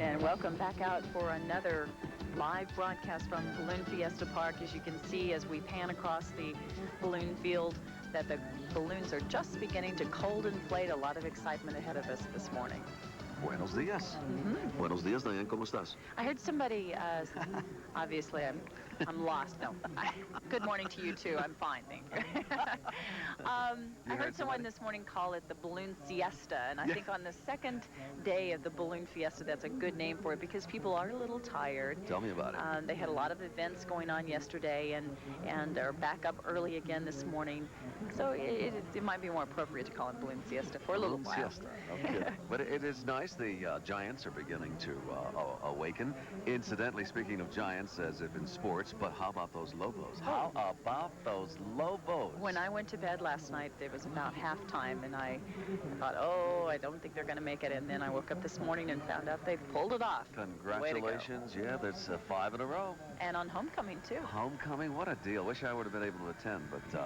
And welcome back out for another live broadcast from Balloon Fiesta Park. As you can see, as we pan across the balloon field, that the balloons are just beginning to cold inflate. A lot of excitement ahead of us this morning. Buenos días. Buenos días, Diane. ¿Cómo estás? I heard somebody, obviously I'm lost. No, good morning to you too. I'm fine, thank you. I heard someone this morning call it the Balloon Siesta, and I think on the second day of the Balloon Fiesta, that's a good name for it because people are a little tired. Tell me about it. They had a lot of events going on yesterday, and are back up early again this morning. So it might be more appropriate to call it Balloon Siesta for a little while. Siesta. Okay. But it is nice. The Giants are beginning to awaken. Incidentally, speaking of Giants, as if in sports, but how about those Lobos? How about those Lobos? When I went to bed last night, it was about halftime, and I thought, oh, I don't think they're going to make it. And then I woke up this morning and found out they pulled it off. Congratulations. Yeah, that's 5 in a row. And on homecoming, too. Homecoming? What a deal. Wish I would have been able to attend, but...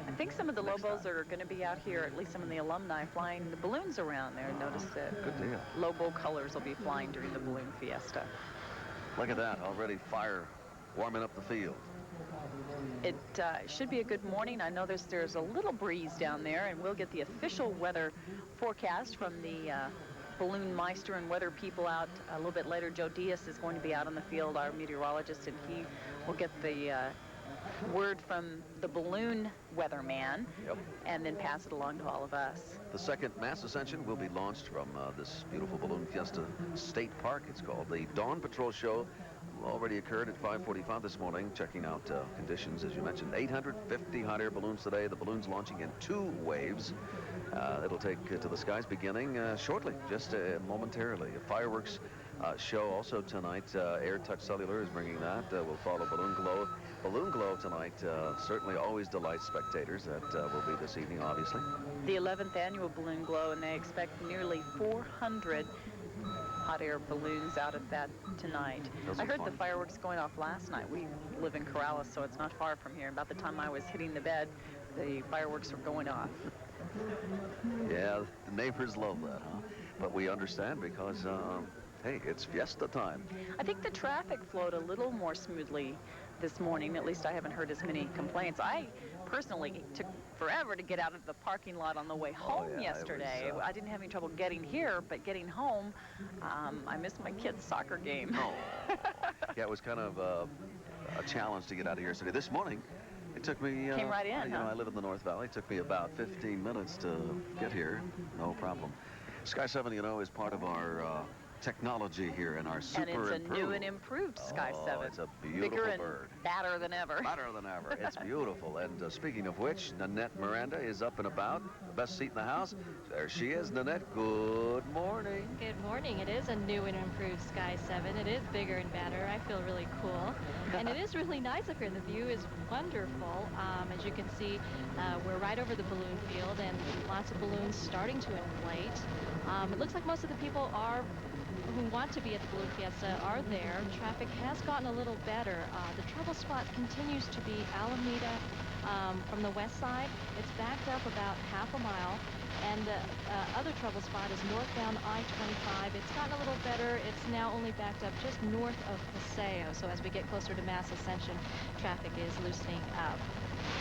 I think some of the Lobos are going to be out here, at least some of the alumni, flying the balloons around there. Notice that good deal. Lobo colors will be flying during the Balloon Fiesta. Look at that. Already fire warming up the field. It should be a good morning. I know there's a little breeze down there, and we'll get the official weather forecast from the Balloon Meister and weather people out a little bit later. Joe Diaz is going to be out on the field, our meteorologist, and he will get the word from the balloon weatherman, and then pass it along to all of us. The second mass ascension will be launched from this beautiful Balloon Fiesta State Park. It's called the Dawn Patrol Show. Already occurred at 5:45 this morning, checking out conditions, as you mentioned. 850 hot air balloons today. The balloons launching in 2 waves. It'll take to the skies beginning shortly, just momentarily. A fireworks show also tonight. Air Touch Cellular is bringing that. We'll follow Balloon Glow. Balloon Glow tonight certainly always delights spectators. That will be this evening, obviously. The 11th annual Balloon Glow, and they expect nearly 400 hot air balloons out of that tonight. I heard the fireworks going off last night. We live in Corrales, so it's not far from here. About the time I was hitting the bed, the fireworks were going off. Yeah, the neighbors love that, huh? But we understand because, hey, it's Fiesta time. I think the traffic flowed a little more smoothly this morning. At least I haven't heard as many complaints. I personally took forever to get out of the parking lot on the way home yesterday. I didn't have any trouble getting here, but getting home, I missed my kid's soccer game. Yeah, it was kind of a challenge to get out of here yesterday. This morning, it took me... Came right in, I live in the North Valley. It took me about 15 minutes to get here. No problem. Sky 7, you know, is part of our... technology here in our super improved. And it's a new and improved Sky 7. It's a beautiful Bigger and bird. badder than ever. Badder than ever. It's beautiful. And speaking of which, Nanette Miranda is up and about. The best seat in the house. There she is, Nanette. Good morning. Good morning. It is a new and improved Sky 7. It is bigger and badder. I feel really cool. And it is really nice up here. The view is wonderful. As you can see, we're right over the balloon field, and lots of balloons starting to inflate. It looks like most of the people who want to be at the Balloon Fiesta are there. Traffic has gotten a little better. The trouble spot continues to be Alameda from the west side. It's backed up about half a mile. And the other trouble spot is northbound I-25. It's gotten a little better. It's now only backed up just north of Paseo. So as we get closer to Mass Ascension, traffic is loosening up.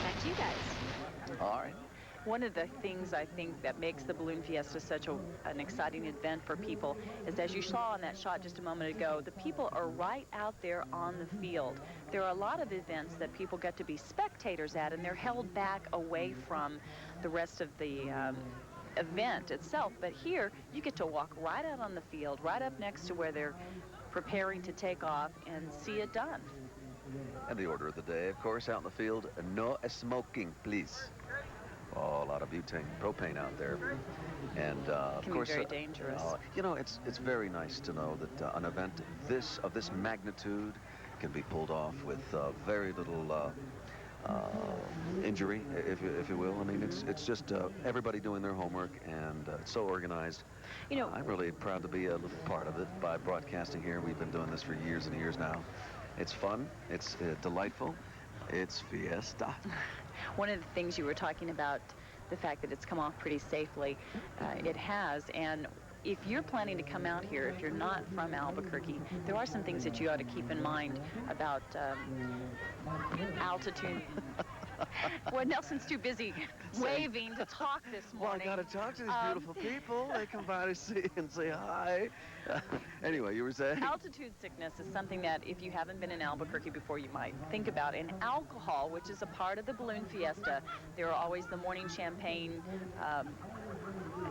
Back to you guys. All right. One of the things I think that makes the Balloon Fiesta such an exciting event for people is, as you saw in that shot just a moment ago, the people are right out there on the field. There are a lot of events that people get to be spectators at, and they're held back away from the rest of the event itself. But here, you get to walk right out on the field, right up next to where they're preparing to take off, and see it done. And the order of the day, of course, out in the field, no smoking, please. Oh, a lot of butane, propane out there, and of course, very dangerous. You know, it's very nice to know that an event of this magnitude can be pulled off with very little injury, if you will. I mean, it's just everybody doing their homework, and it's so organized. You know, I'm really proud to be a little part of it by broadcasting here. We've been doing this for years and years now. It's fun. It's delightful. It's Fiesta. One of the things you were talking about, the fact that it's come off pretty safely, it has, and if you're planning to come out here, if you're not from Albuquerque, there are some things that you ought to keep in mind about altitude. Well, Nelson's too busy waving to talk this morning. Well, I got to talk to these beautiful people. They come by to see and say hi. Anyway, you were saying? Altitude sickness is something that if you haven't been in Albuquerque before, you might think about. And alcohol, which is a part of the Balloon Fiesta, there are always the morning champagne,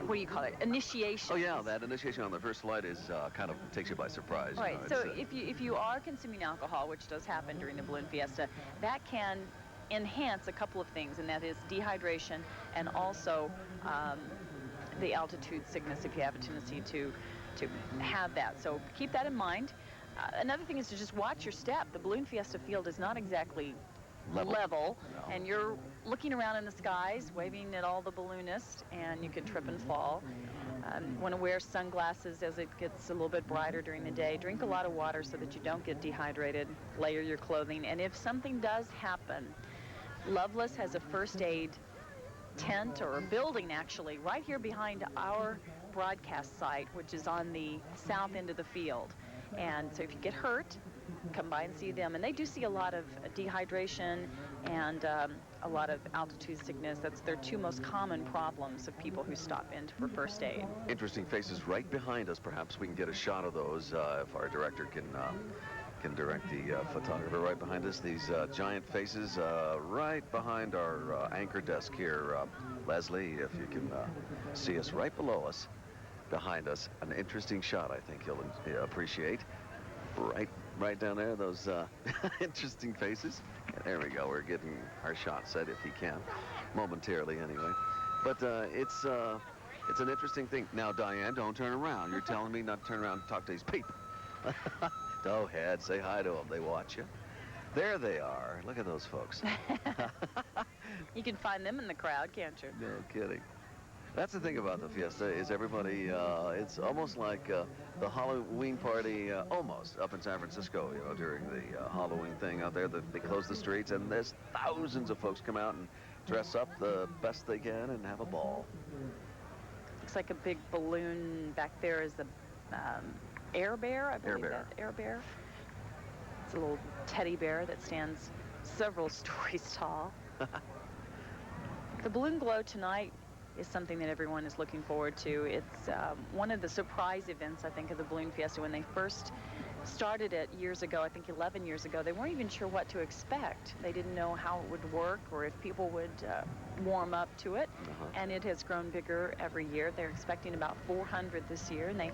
what do you call it, initiation. Oh, yeah, that initiation on the first flight is kind of takes you by surprise. Right, you know, so if you are consuming alcohol, which does happen during the Balloon Fiesta, that can enhance a couple of things, and that is dehydration and also the altitude sickness if you have a tendency to have that. So keep that in mind. Another thing is to just watch your step. The Balloon Fiesta field is not exactly level. No. And you're looking around in the skies, waving at all the balloonists, and you could trip and fall. Want to wear sunglasses as it gets a little bit brighter during the day. Drink a lot of water so that you don't get dehydrated. Layer your clothing. And if something does happen, Loveless has a first aid tent, or a building actually, right here behind our broadcast site, which is on the south end of the field. And so if you get hurt, come by and see them. And they do see a lot of dehydration and a lot of altitude sickness. That's their two most common problems of people who stop in for first aid. Interesting faces right behind us. Perhaps we can get a shot of those if our director can direct the photographer right behind us. These giant faces right behind our anchor desk here. Leslie, if you can see us right below us, behind us. An interesting shot, I think you'll appreciate. Right down there, those interesting faces. And there we go. We're getting our shot set, if he can, momentarily anyway. But it's an interesting thing. Now, Diane, don't turn around. You're telling me not to turn around and talk to these people. Go ahead, say hi to them. They watch you. There they are. Look at those folks. You can find them in the crowd, can't you? No kidding. That's the thing about the Fiesta, is everybody, it's almost like the Halloween party, almost, up in San Francisco, you know, during the Halloween thing out there. They close the streets, and there's thousands of folks come out and dress up the best they can and have a ball. Looks like a big balloon back there is the Air Bear, I believe. Air Bear. It's a little teddy bear that stands several stories tall. The balloon glow tonight is something that everyone is looking forward to. It's one of the surprise events, I think, of the Balloon Fiesta. When they first started it years ago, I think 11 years ago, they weren't even sure what to expect. They didn't know how it would work or if people would warm up to it. And it has grown bigger every year. They're expecting about 400 this year, and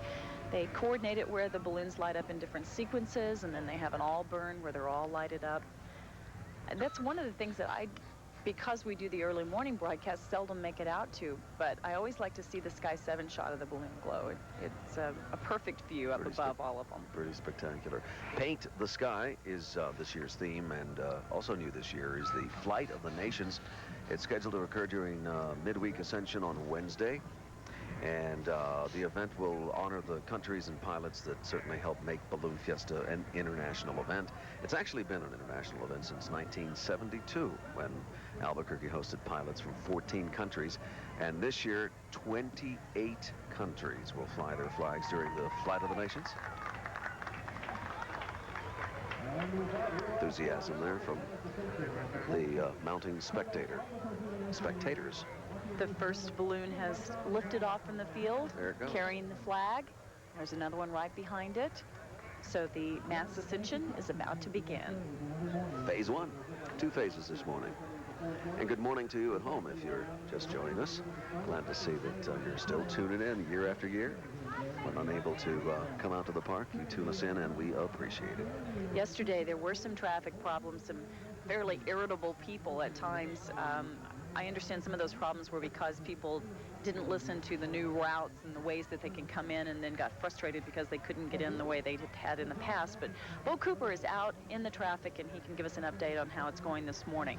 they coordinate it where the balloons light up in different sequences, and then they have an all burn where they're all lighted up. And that's one of the things that because we do the early morning broadcast, seldom make it out to, but I always like to see the Sky 7 shot of the balloon glow. It's a perfect view up above all of them. Pretty spectacular. Paint the Sky is this year's theme, and also new this year is the Flight of the Nations. It's scheduled to occur during midweek ascension on Wednesday, and the event will honor the countries and pilots that certainly helped make Balloon Fiesta an international event. It's actually been an international event since 1972, when Albuquerque hosted pilots from 14 countries, and this year 28 countries will fly their flags during the Flight of the Nations. Enthusiasm there from the mounting spectators. The first balloon has lifted off from the field, carrying the flag. There's another one right behind it. So the mass ascension is about to begin. Phase 1. 2 phases this morning. And good morning to you at home if you're just joining us. Glad to see that you're still tuning in year after year. When unable to come out to the park, you tune us in, and we appreciate it. Yesterday, there were some traffic problems, some fairly irritable people at times. I understand some of those problems were because people didn't listen to the new routes and the ways that they can come in, and then got frustrated because they couldn't get in the way they had in the past. But Bo Cooper is out in the traffic, and he can give us an update on how it's going this morning.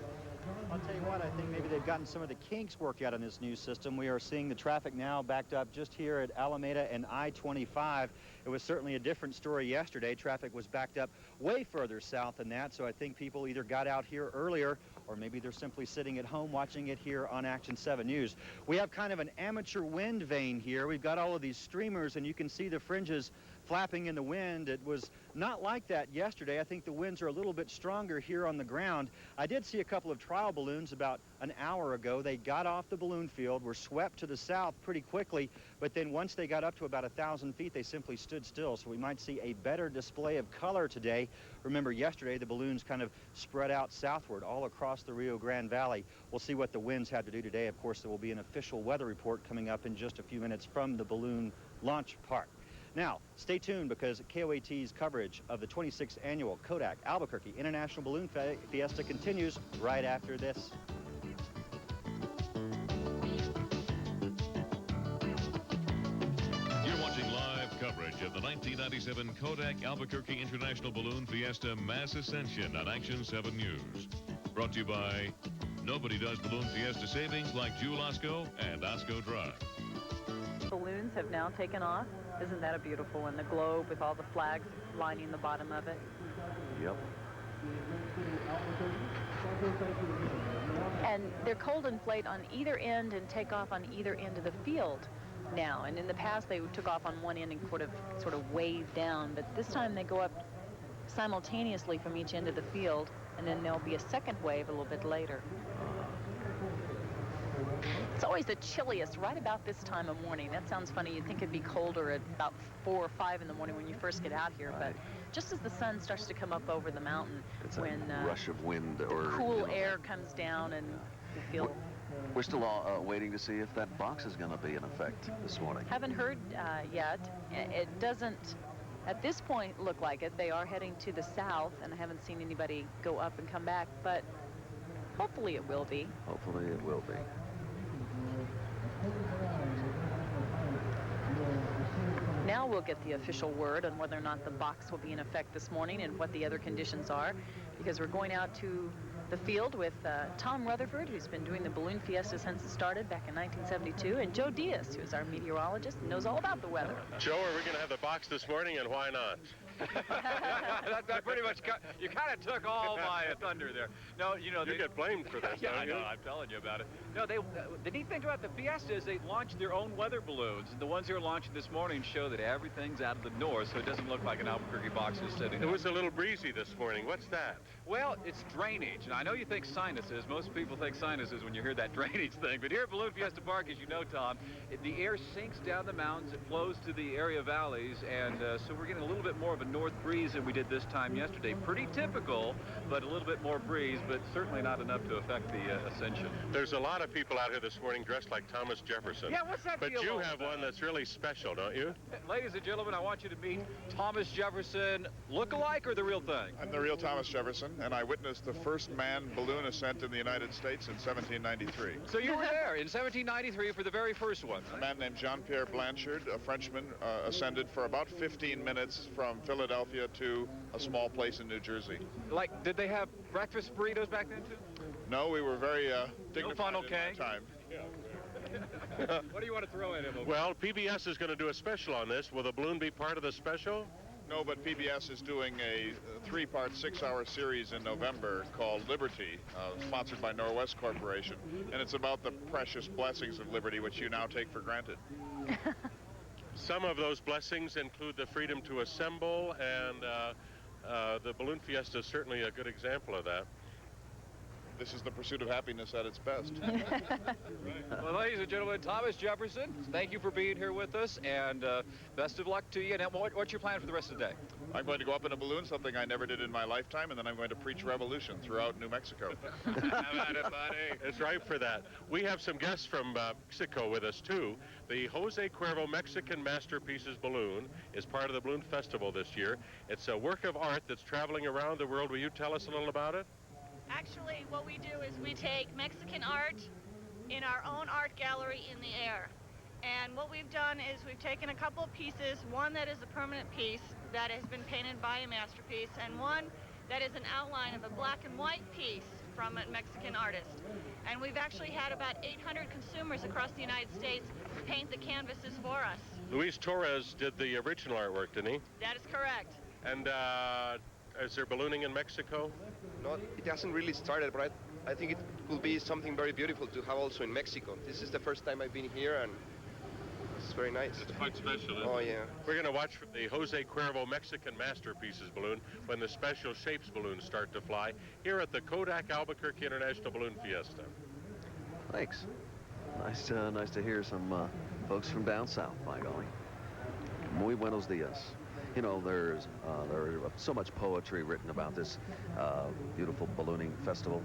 I'll tell you what, I think maybe they've gotten some of the kinks worked out in this new system. We are seeing the traffic now backed up just here at Alameda and I-25. It was certainly a different story yesterday. Traffic was backed up way further south than that, so I think people either got out here earlier or maybe they're simply sitting at home watching it here on Action 7 News. We have kind of an amateur wind vane here. We've got all of these streamers, and you can see the fringes flapping in the wind. It was not like that yesterday. I think the winds are a little bit stronger here on the ground. I did see a couple of trial balloons about an hour ago. They got off the balloon field, were swept to the south pretty quickly, but then once they got up to about 1,000 feet, they simply stood still. So we might see a better display of color today. Remember, yesterday the balloons kind of spread out southward all across the Rio Grande Valley. We'll see what the winds have to do today. Of course, there will be an official weather report coming up in just a few minutes from the balloon launch park. Now, stay tuned, because KOAT's coverage of the 26th annual Kodak Albuquerque International Balloon Fiesta continues right after this. You're watching live coverage of the 1997 Kodak Albuquerque International Balloon Fiesta Mass Ascension on Action 7 News. Brought to you by nobody does Balloon Fiesta savings like Jewel Osco and Osco Drive. Balloons have now taken off. Isn't that a beautiful one? The globe with all the flags lining the bottom of it. Yep. And they're cold inflate on either end and take off on either end of the field now. And in the past, they took off on one end and sort of wave down. But this time, they go up simultaneously from each end of the field, and then there'll be a second wave a little bit later. It's always the chilliest right about this time of morning. That sounds funny. You'd think it'd be colder at about 4 or 5 in the morning when you first get out here, Right. but just as the sun starts to come up over the mountain, It's when a rush of wind, or cool air comes down, and you feel... We're still waiting to see if that box is going to be in effect this morning. Haven't heard yet. It doesn't, at this point, look like it. They are heading to the south, and I haven't seen anybody go up and come back, but hopefully it will be. Hopefully it will be. Now we'll get the official word on whether or not the box will be in effect this morning and what the other conditions are, because we're going out to the field with Tom Rutherford, who's been doing the Balloon Fiesta since it started back in 1972, and Joe Diaz, who's our meteorologist and knows all about the weather. Joe, are we going to have the box this morning, and why not? that pretty much, you kind of took all my thunder there. No, you know, you get blamed for this, yeah, don't I you? know, I'm telling you about it. No, the neat thing about the Fiesta is they launched their own weather balloons. The ones they were launching this morning show that everything's out of the north, so it doesn't look like an Albuquerque box is sitting. It was a little breezy this morning. What's that? Well, it's drainage, and I know you think sinuses. Most people think sinuses when you hear that drainage thing, but here at Balloon Fiesta Park, as you know, Tom, the air sinks down the mountains, it flows to the area valleys, and so we're getting a little bit more of a north breeze than we did this time yesterday. Pretty typical, but a little bit more breeze, but certainly not enough to affect the ascension. There's a lot of people out here this morning dressed like Thomas Jefferson. Yeah, what's that But deal you all have about? one that's really special, don't you? Ladies and gentlemen, I want you to meet Thomas Jefferson. Look-alike or the real thing? I'm the real Thomas Jefferson, and I witnessed the first manned balloon ascent in the United States in 1793. So you were there in 1793 for the very first one. A man named Jean-Pierre Blanchard, a Frenchman, ascended for about 15 minutes from Philadelphia to a small place in New Jersey. Like, did they have breakfast burritos back then, too? No, we were very dignified funnel in cake? our time. What do you want to throw at him? Well, PBS is going to do a special on this. Will the balloon be part of the special? No, but PBS is doing a 3-part, 6-hour series in November called Liberty, sponsored by Norwest Corporation, and it's about the precious blessings of liberty, which you now take for granted. Some of those blessings include the freedom to assemble, and the Balloon Fiesta is certainly a good example of that. This is the pursuit of happiness at its best. Well, ladies and gentlemen, Thomas Jefferson, thank you for being here with us, and best of luck to you. And what's your plan for the rest of the day? I'm going to go up in a balloon, something I never did in my lifetime, and then I'm going to preach revolution throughout New Mexico. How about it, buddy? It's ripe for that. We have some guests from Mexico with us, too. The Jose Cuervo Mexican Masterpieces Balloon is part of the Balloon Festival this year. It's a work of art that's traveling around the world. Will you tell us a little about it? Actually, what we do is we take Mexican art in our own art gallery in the air. And what we've done is we've taken a couple of pieces, one that is a permanent piece that has been painted by a masterpiece, and one that is an outline of a black and white piece from a Mexican artist. And we've actually had about 800 consumers across the United States paint the canvases for us. Luis Torres did the original artwork, didn't he? That is correct. And is there ballooning in Mexico? No, it hasn't really started, but I think it could be something very beautiful to have also in Mexico. This is the first time I've been here, and it's very nice. It's quite special, isn't Oh, it? yeah. We're going to watch the Jose Cuervo Mexican Masterpieces balloon when the special shapes balloons start to fly here at the Kodak Albuquerque International Balloon Fiesta. Thanks. Nice to hear some folks from down south, by golly. Muy buenos dias. You know, there's so much poetry written about this beautiful ballooning festival,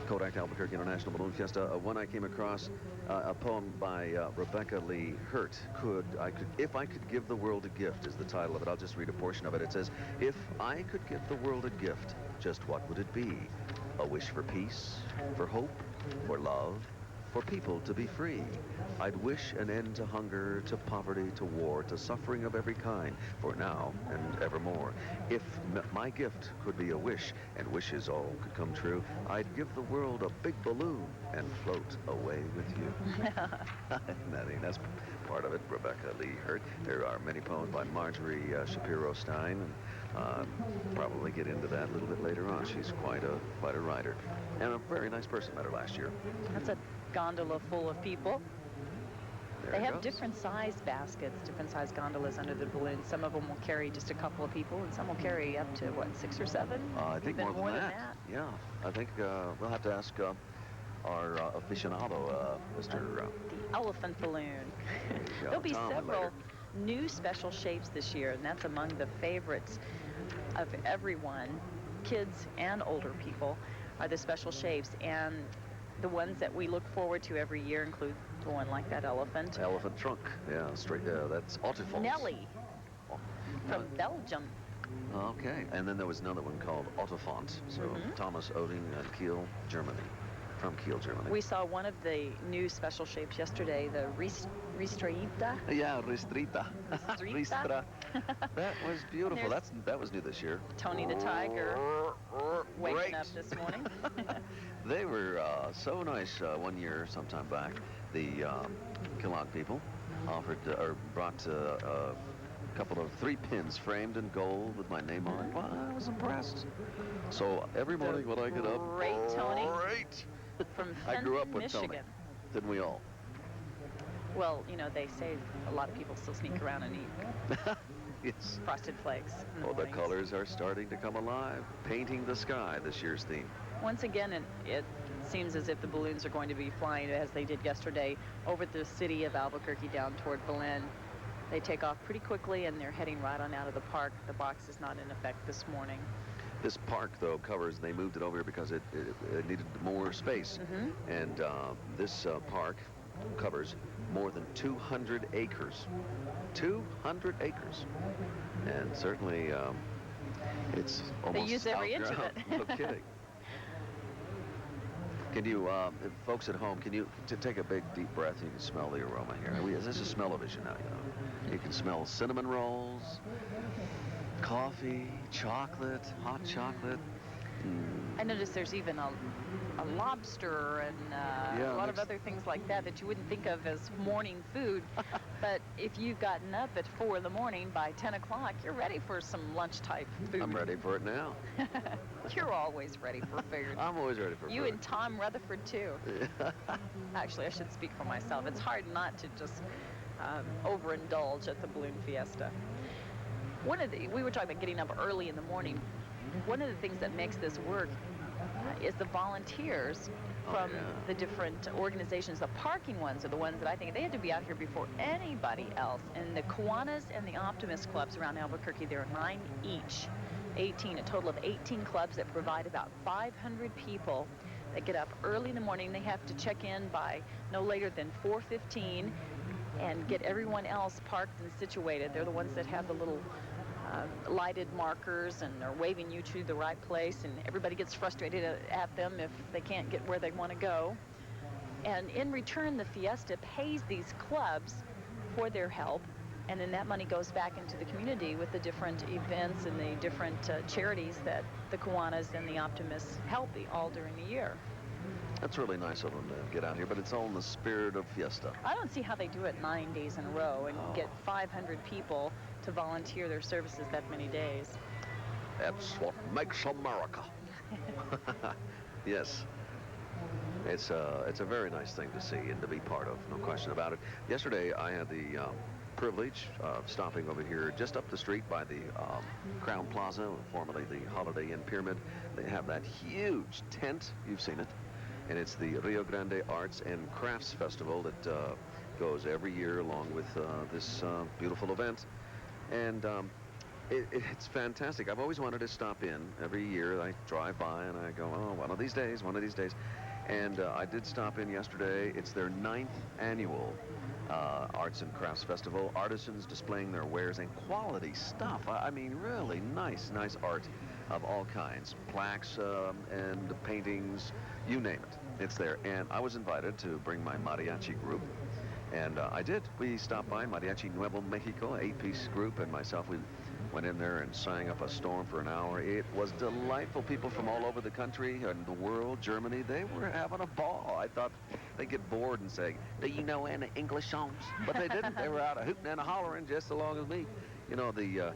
Kodak Albuquerque International Balloon Fiesta. One I came across, a poem by Rebecca Lee Hurt. If I could give the world a gift is the title of it. I'll just read a portion of it. It says, if I could give the world a gift, just what would it be? A wish for peace, for hope, for love, for people to be free. I'd wish an end to hunger, to poverty, to war, to suffering of every kind, for now and evermore. If my gift could be a wish, and wishes all could come true, I'd give the world a big balloon and float away with you. That's part of it, Rebecca Lee Hurt. There are many poems by Marjorie Shapiro Stein, and probably get into that a little bit later on. She's quite a writer, and a very nice person. Met her last year. That's a gondola full of people. There They it have goes. different size baskets, different size gondolas under the balloon. Some of them will carry just a couple of people, and some will carry up to, what, 6 or 7? I think Even more than that. Yeah, I think we'll have to ask our aficionado, Mr. The elephant balloon. Yeah, There'll be Tom several later. new special shapes this year, and that's among the favorites of everyone. Kids and older people are the special shapes, and the ones that we look forward to every year include the one like that elephant. Elephant trunk. Yeah, straight there. That's Autifons. Nellie from Belgium. Okay, and then there was another one called Autofont. So Thomas Oding and Kiel, Germany. From Kiel, Germany. We saw one of the new special shapes yesterday, the Ristrita. Yeah, Ristrita. Ristra. That was beautiful. There's- That was new this year. Tony the Tiger waking Great. up this morning. They were so nice one year, sometime back. The Kellogg people offered or brought a couple of 3 pins framed in gold with my name on it. Well, I was impressed. So every morning when I get up, Great Tony great. from I grew up Fenton, with Michigan. Tony. Didn't we all? Well, you know, they say a lot of people still sneak around and eat Yes. frosted flakes in the Oh, the mornings. colors are starting to come alive. Painting the sky, this year's theme. Once again, it seems as if the balloons are going to be flying, as they did yesterday, over the city of Albuquerque down toward Belen. They take off pretty quickly, and they're heading right on out of the park. The box is not in effect this morning. This park, though, covers, they moved it over here because it needed more space. And this park covers more than 200 acres. 200 acres. And certainly, it's almost use every inch of outgrown. it. No kidding. Can you, folks at home, can you take a big, deep breath? You can smell the aroma here. This is smell-o-vision now, you know. You can smell cinnamon rolls, coffee, chocolate, hot chocolate. I noticed there's even a lobster and Yeah, a lot of next- other things like that that you wouldn't think of as morning food. But if you've gotten up at 4 in the morning, by 10 o'clock, you're ready for some lunch-type food. I'm ready for it now. You're always ready for food. I'm always ready for You food. and Tom Rutherford, too. Actually, I should speak for myself. It's hard not to just overindulge at the Balloon Fiesta. We were talking about getting up early in the morning. One of the things that makes this work is the volunteers from the different organizations. The parking ones are the ones that I think they had to be out here before anybody else. And the Kiwanis and the Optimist clubs around Albuquerque, there are 9 each. 18, a total of 18 clubs that provide about 500 people that get up early in the morning. They have to check in by no later than 4:15 and get everyone else parked and situated. They're the ones that have the little lighted markers and are waving you to the right place, and everybody gets frustrated at them if they can't get where they want to go. And in return, the Fiesta pays these clubs for their help, and then that money goes back into the community with the different events and the different charities that the Kiwanis and the Optimists help all during the year. That's really nice of them to get out here, but it's all in the spirit of Fiesta. I don't see how they do it 9 days in a row and get 500 people to volunteer their services that many days. That's what makes America. Yes. It's a very nice thing to see and to be part of, no question about it. Yesterday, I had the privilege of stopping over here just up the street by the Crown Plaza, formerly the Holiday Inn Pyramid. They have that huge tent. You've seen it. And it's the Rio Grande Arts and Crafts Festival that goes every year along with this beautiful event. And it's fantastic. I've always wanted to stop in. Every year I drive by and I go, oh, one of these days, one of these days. And I did stop in yesterday. It's their 9th annual Arts and Crafts Festival. Artisans displaying their wares and quality stuff. I mean, really nice art of all kinds. Plaques and paintings, you name it. It's there. And I was invited to bring my mariachi group. And I did. We stopped by Mariachi Nuevo Mexico, 8-piece group, and myself. We went in there and sang up a storm for an hour. It was delightful. People from all over the country and the world, Germany, they were having a ball. I thought they'd get bored and say, do you know any English songs? But they didn't. They were out a hooting and a hollering just along as me. You know, the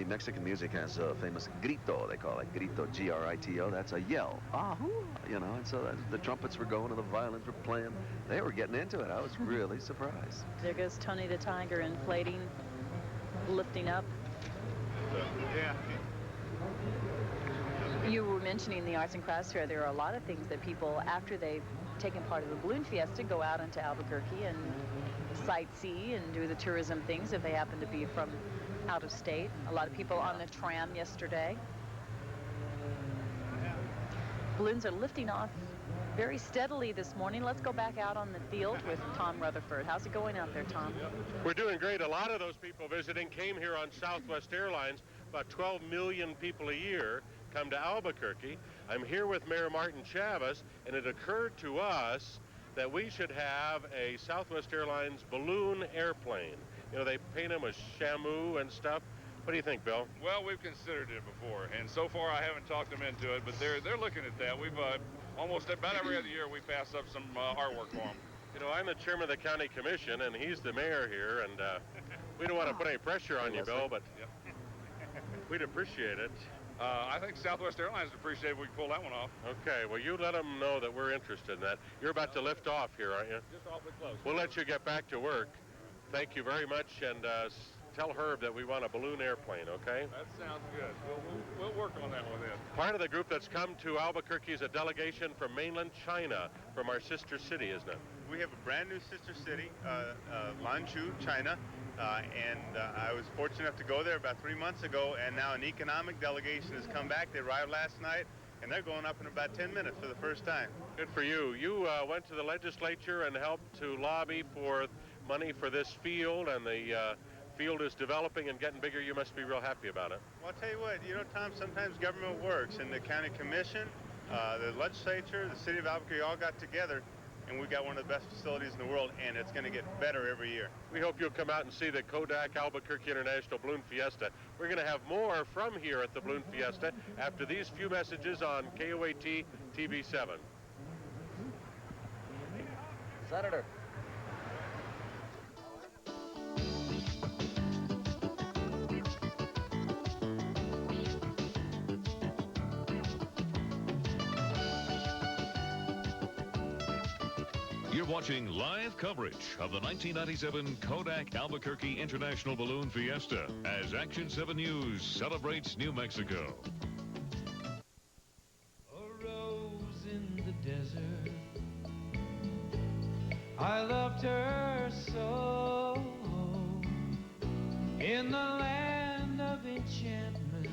Mexican music has a famous grito, they call it. Grito, G-R-I-T-O. That's a yell. Ahoo! You know, and so the trumpets were going and the violins were playing. They were getting into it. I was really surprised. There goes Tony the Tiger inflating, lifting up. Yeah. You were mentioning the Arts and Crafts Fair. There are a lot of things that people, after they've taken part of the Balloon Fiesta, go out into Albuquerque and sightsee and do the tourism things if they happen to be from out of state. A lot of people on the tram yesterday. Balloons are lifting off very steadily this morning. Let's go back out on the field with Tom Rutherford. How's it going out there, Tom? We're doing great. A lot of those people visiting came here on Southwest Airlines. About 12 million people a year come to Albuquerque. I'm here with Mayor Martin Chavez, and it occurred to us that we should have a Southwest Airlines balloon airplane. You know, they paint them with shamu and stuff. What do you think, Bill? Well, we've considered it before, and so far I haven't talked them into it, but they're looking at that. We've almost about every other year we pass up some artwork for them. You know, I'm the chairman of the county commission, and he's the mayor here, and we don't want to put any pressure on you, Bill, but we'd appreciate it. I think Southwest Airlines would appreciate if we could pull that one off. Okay, well, you let them know that we're interested in that. You're about to lift off here, aren't you? Just awfully close. We'll let you get back to work. Thank you very much, and tell Herb that we want a balloon airplane, okay? That sounds good. We'll work on that with him. Part of the group that's come to Albuquerque is a delegation from mainland China, from our sister city, isn't it? We have a brand new sister city, Lanzhou, China, and I was fortunate enough to go there about 3 months ago, and now an economic delegation has come back. They arrived last night, and they're going up in about 10 minutes for the first time. Good for you. You went to the legislature and helped to lobby for money for this field, and the field is developing and getting bigger. You must be real happy about it. Well, I'll tell you what, you know, Tom, sometimes government works, and the county commission, the legislature, the city of Albuquerque all got together, and we got one of the best facilities in the world, and it's going to get better every year. We hope you'll come out and see the Kodak Albuquerque International Balloon Fiesta. We're going to have more from here at the Balloon Fiesta after these few messages on KOAT TV 7. Senator. You're watching live coverage of the 1997 Kodak Albuquerque International Balloon Fiesta as Action 7 News celebrates New Mexico. A rose in the desert, I loved her so, in the land of enchantment,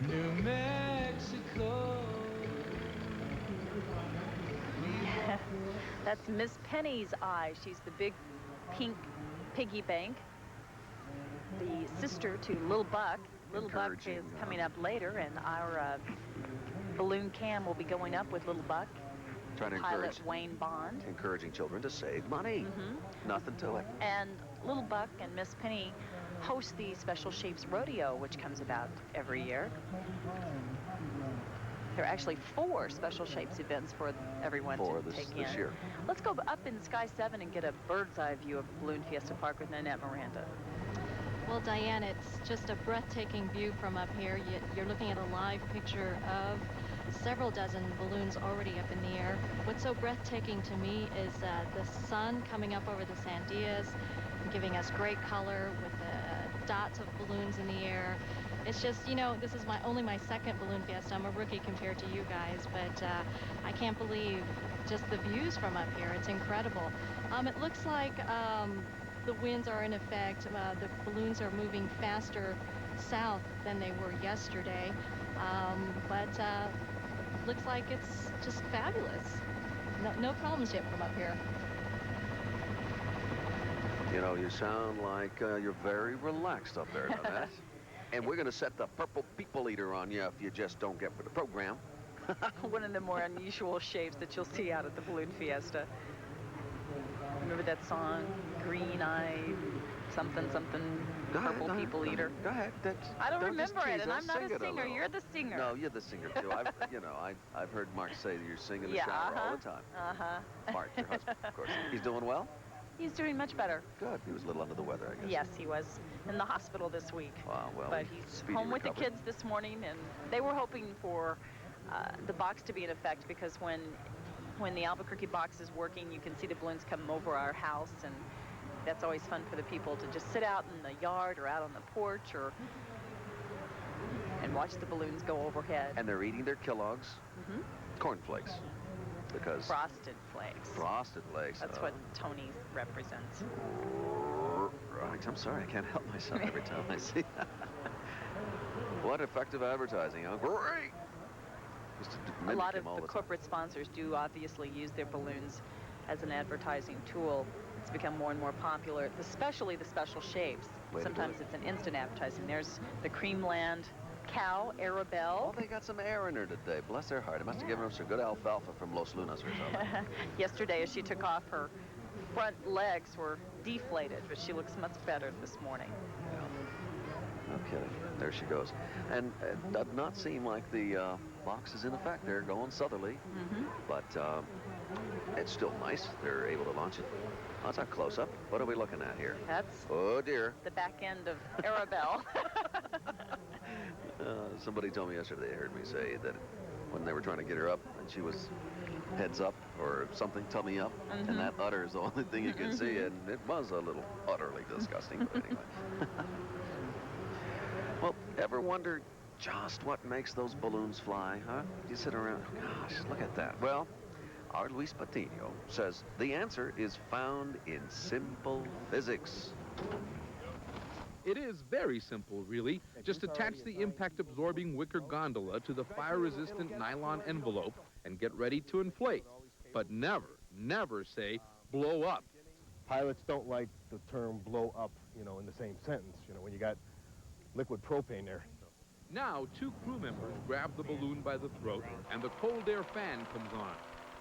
New Mexico. That's Miss Penny's eye. She's the big pink piggy bank, the sister to Little Buck. Little Buck is coming up later, and our balloon cam will be going up with Little Buck. Trying to Pilot Wayne Bond. encouraging children to save money. Nothing to it. And Little Buck and Miss Penny host the Special Shapes Rodeo, which comes about every year. There are actually 4 Special Shapes events for everyone to take in. This year. Let's go up in Sky 7 and get a bird's eye view of Balloon Fiesta Park with Nanette Miranda. Well, Diane, it's just a breathtaking view from up here. You're looking at a live picture of several dozen balloons already up in the air. What's so breathtaking to me is the sun coming up over the Sandias, giving us great color with the dots of balloons in the air. It's just, you know, this is only my second balloon fiesta. I'm a rookie compared to you guys, but I can't believe just the views from up here. It's incredible. It looks like the winds are in effect. The balloons are moving faster south than they were yesterday, but looks like it's just fabulous. No problems yet from up here. You know, you sound like you're very relaxed up there, Nanette. And we're going to set the purple people eater on you if you just don't get with the program. One of the more unusual shapes that you'll see out at the Balloon Fiesta. Remember that song, Green Eye, something, purple people eater? Go ahead. I don't remember it, and us. I'm not Sing a it singer. little. You're the singer. No, you're the singer, too. I've heard Mark say that you're singing the shower all the time. Mark, your husband, of course. He's doing well? He's doing much better. Good. He was a little under the weather, I guess. Yes, he was in the hospital this week. Wow, well, but he's speedy home with the recovery. kids this morning, and they were hoping for the box to be in effect, because when the Albuquerque box is working, you can see the balloons come over our house, and that's always fun for the people to just sit out in the yard or out on the porch and watch the balloons go overhead. And they're eating their Kellogg's cornflakes. Because Frosted Flakes. Frosted Flakes. That's what Tony represents. Right, I'm sorry, I can't help myself every time I see that. What effective advertising, huh? Great! A lot of the corporate sponsors do obviously use their balloons as an advertising tool. It's become more and more popular, especially the special shapes. Sometimes it's an instant advertising. There's the Creamland cow, Arabelle. Oh, they got some air in her today. Bless their heart. It must have given her some good alfalfa from Los Lunas or something. Yesterday, as she took off, her front legs were deflated, but she looks much better this morning. Yeah. No kidding. There she goes. And it does not seem like the box is in effect. They're going southerly, but it's still nice. They're able to launch it. That's a close-up. What are we looking at here? That's oh dear, the back end of Arabelle. Somebody told me yesterday, they heard me say that when they were trying to get her up and she was heads up or something, tummy up, and that udder is the only thing you can see, and it was a little utterly disgusting, but anyway. Well, ever wonder just what makes those balloons fly, huh? You sit around, gosh, look at that. Well, our Luis Patino says the answer is found in simple physics. It is very simple, really. Just attach the impact-absorbing wicker gondola to the fire-resistant nylon envelope and get ready to inflate. But never, never say, blow up. Pilots don't like the term blow up, you know, in the same sentence, you know, when you got liquid propane there. Now, two crew members grab the balloon by the throat, and the cold air fan comes on.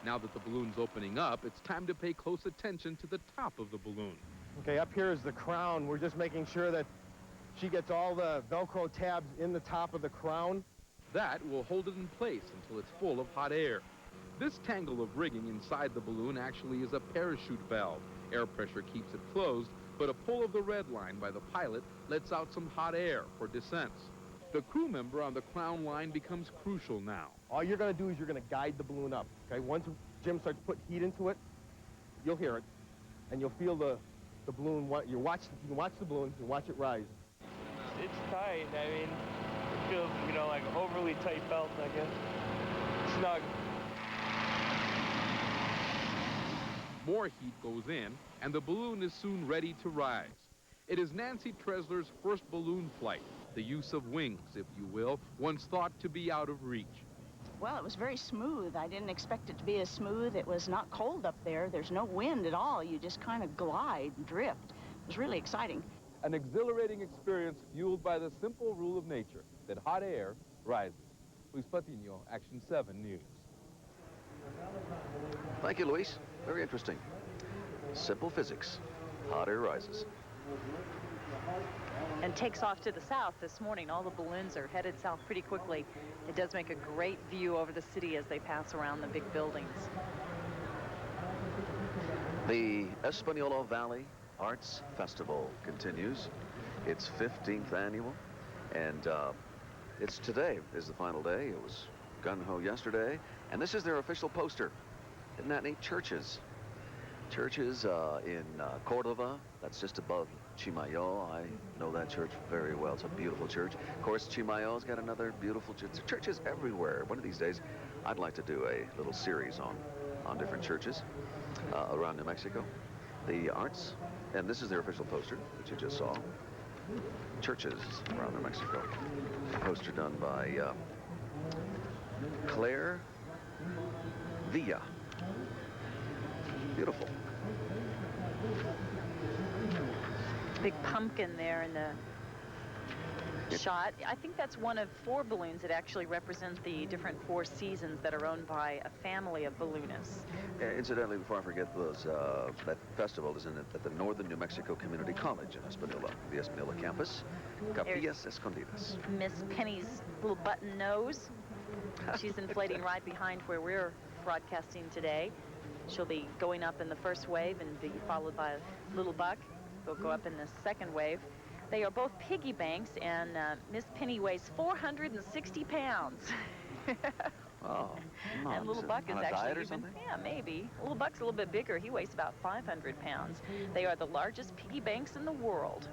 Now that the balloon's opening up, it's time to pay close attention to the top of the balloon. Okay, up here is the crown. We're just making sure that she gets all the Velcro tabs in the top of the crown. That will hold it in place until it's full of hot air. This tangle of rigging inside the balloon actually is a parachute valve. Air pressure keeps it closed, but a pull of the red line by the pilot lets out some hot air for descents. The crew member on the crown line becomes crucial now. All you're going to do is you're going to guide the balloon up, okay? Once Jim starts putting heat into it, you'll hear it, and you'll feel the balloon. You watch the balloon, you watch it rise. It's tight. I mean, it feels, you know, like an overly tight belt, I guess. Snug. More heat goes in, and the balloon is soon ready to rise. It is Nancy Tresler's first balloon flight. The use of wings, if you will, once thought to be out of reach. Well, it was very smooth. I didn't expect it to be as smooth. It was not cold up there. There's no wind at all. You just kind of glide and drift. It was really exciting. An exhilarating experience fueled by the simple rule of nature that hot air rises. Luis Patino, Action 7 News. Thank you, Luis. Very interesting. Simple physics. Hot air rises. And takes off to the south this morning. All the balloons are headed south pretty quickly. It does make a great view over the city as they pass around the big buildings. The Espanola Valley Arts Festival continues. Its 15th annual, and it's today is the final day. It was gung-ho yesterday. And this is their official poster. Isn't that neat? Churches. Churches in Cordova. That's just above Chimayo. I know that church very well. It's a beautiful church. Of course, Chimayo's got another beautiful church. Churches everywhere. One of these days, I'd like to do a little series on different churches around New Mexico. The arts, and this is their official poster, which you just saw. Churches around New Mexico. A poster done by Claire Villa. Beautiful. Big pumpkin there in the shot. I think that's one of 4 balloons that actually represent the different 4 seasons that are owned by a family of balloonists. Incidentally, before I forget, that festival is at the Northern New Mexico Community College in Espanola, the Espanola campus. Capillas Escondidas. Miss Penny's little button nose. She's inflating right behind where we're broadcasting today. She'll be going up in the first wave and be followed by Little Buck. They'll go up in the second wave. They are both piggy banks, and Miss Penny weighs 460 pounds. Oh, and Little Buck is on a actually diet or even, something? yeah, maybe. Little Buck's a little bit bigger. He weighs about 500 pounds. They are the largest piggy banks in the world.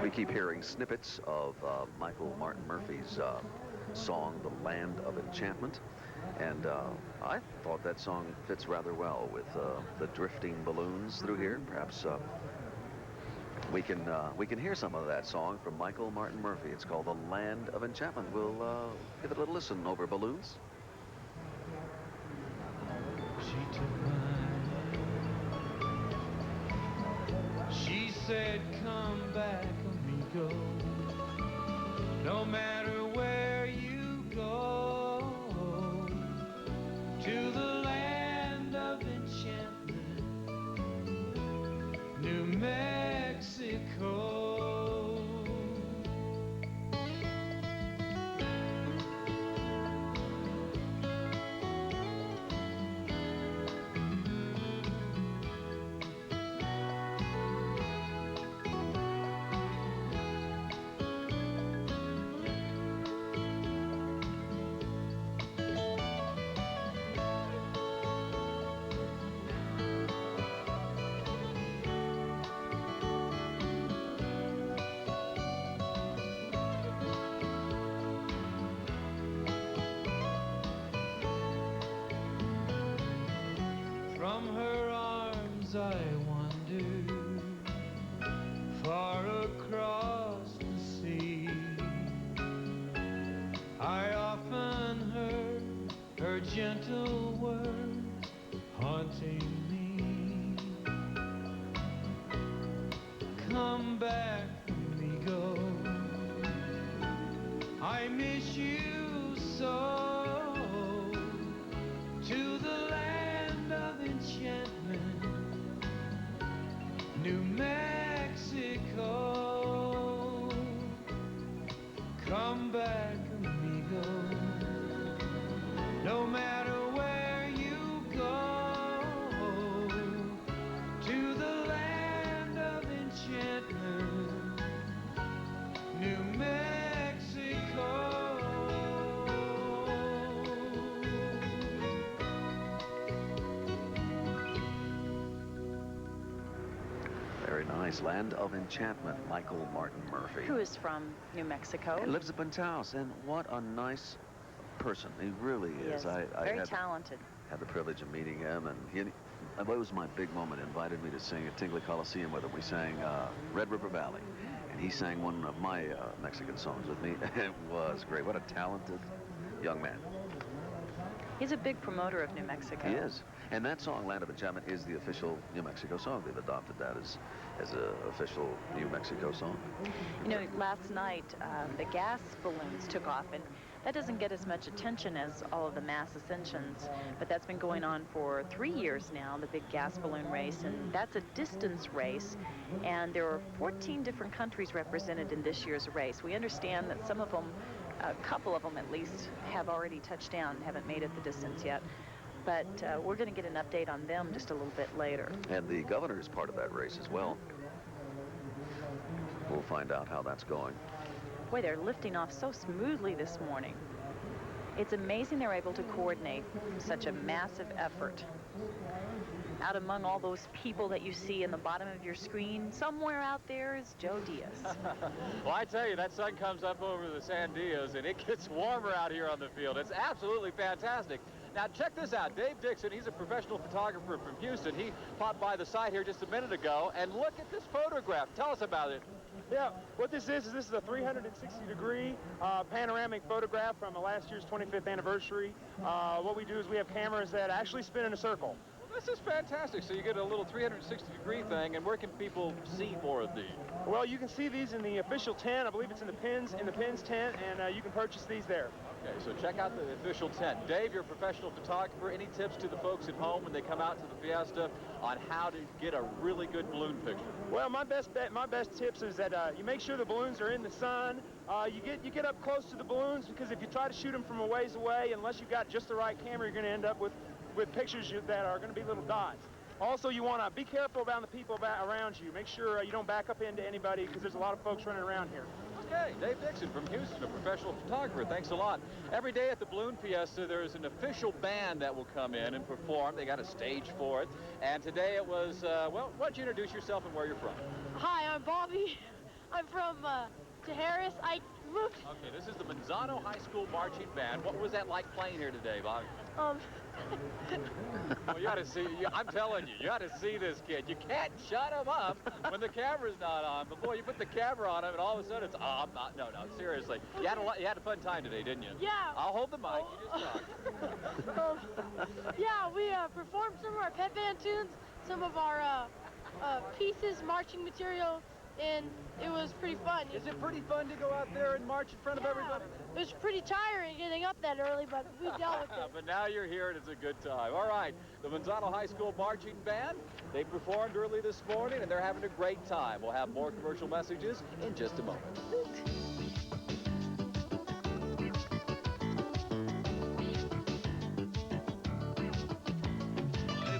We keep hearing snippets of Michael Martin Murphy's song, The Land of Enchantment. And I thought that song fits rather well with the drifting balloons through here. Perhaps we can hear some of that song from Michael Martin Murphy. It's called The Land of Enchantment. We'll give it a little listen over balloons. She took mine. She said, come back, amigo. No matter where you go, to the land of enchantment, New Mexico. From her arms I wandered far across the sea. I often heard her gentle words haunting me. Come back, amigo, I miss you so. To the land of enchantment, New Mexico. Come back, amigo. No matter where you go, to the land of enchantment, New Mexico. Very nice. Land of Enchantment, Michael Martin Murphy. Who is from New Mexico. He lives up in Taos, and what a nice person. He really is. Yes, I very had talented. Had the privilege of meeting him, and it was my big moment. Invited me to sing at Tingley Coliseum with him. We sang Red River Valley, and he sang one of my Mexican songs with me. It was great. What a talented young man. He's a big promoter of New Mexico. He is. And that song, Land of Enchantment, is the official New Mexico song. They've adopted that as an official New Mexico song. You know, last night, the gas balloons took off, and that doesn't get as much attention as all of the mass ascensions, but that's been going on for 3 years now, the big gas balloon race, and that's a distance race, and there are 14 different countries represented in this year's race. We understand that some of them, a couple of them at least, have already touched down, haven't made it the distance yet. but we're going to get an update on them just a little bit later. And the governor is part of that race as well. We'll find out how that's going. Boy, they're lifting off so smoothly this morning. It's amazing they're able to coordinate such a massive effort. Out among all those people that you see in the bottom of your screen, somewhere out there is Joe Diaz. Well, I tell you, that sun comes up over the Sandias, and it gets warmer out here on the field. It's absolutely fantastic. Now, check this out. Dave Dixon, he's a professional photographer from Houston. He popped by the site here just a minute ago, and look at this photograph. Tell us about it. Yeah, what this is a 360-degree panoramic photograph from last year's 25th anniversary. What we do is we have cameras that actually spin in a circle. Well, this is fantastic. So you get a little 360-degree thing, and where can people see more of these? Well, you can see these in the official tent. I believe it's in the Pins tent, and you can purchase these there. Okay, so check out the official tent. Dave, you're a professional photographer. Any tips to the folks at home when they come out to the Fiesta on how to get a really good balloon picture? Well, my best tips is that you make sure the balloons are in the sun. You get up close to the balloons, because if you try to shoot them from a ways away, unless you've got just the right camera, you're going to end up with pictures that are going to be little dots. Also, you want to be careful about the people around you. Make sure you don't back up into anybody, because there's a lot of folks running around here. Okay, Dave Dixon from Houston, a professional photographer. Thanks a lot. Every day at the Balloon Fiesta, there's an official band that will come in and perform. They got a stage for it. And today it was, well, why don't you introduce yourself and where you're from? Hi, I'm Bobby. I'm from Harris. I moved. Okay, this is the Manzano High School Marching Band. What was that like playing here today, Bobby? Well, you got to see, I'm telling you, you got to see this kid. You can't shut him up when the camera's not on. But boy, you put the camera on him, and all of a sudden it's, oh, I'm not, no, seriously. You had a fun time today, didn't you? Yeah. I'll hold the mic. You just talk. Yeah, we performed some of our pep band tunes, some of our pieces, marching material, and it was pretty fun. Is it pretty fun to go out there and march in front of everybody? It was pretty tiring getting up that early, but we dealt with it. But now you're here and it's a good time. All right, the Manzano High School Marching Band, they performed early this morning and they're having a great time. We'll have more commercial messages in just a moment.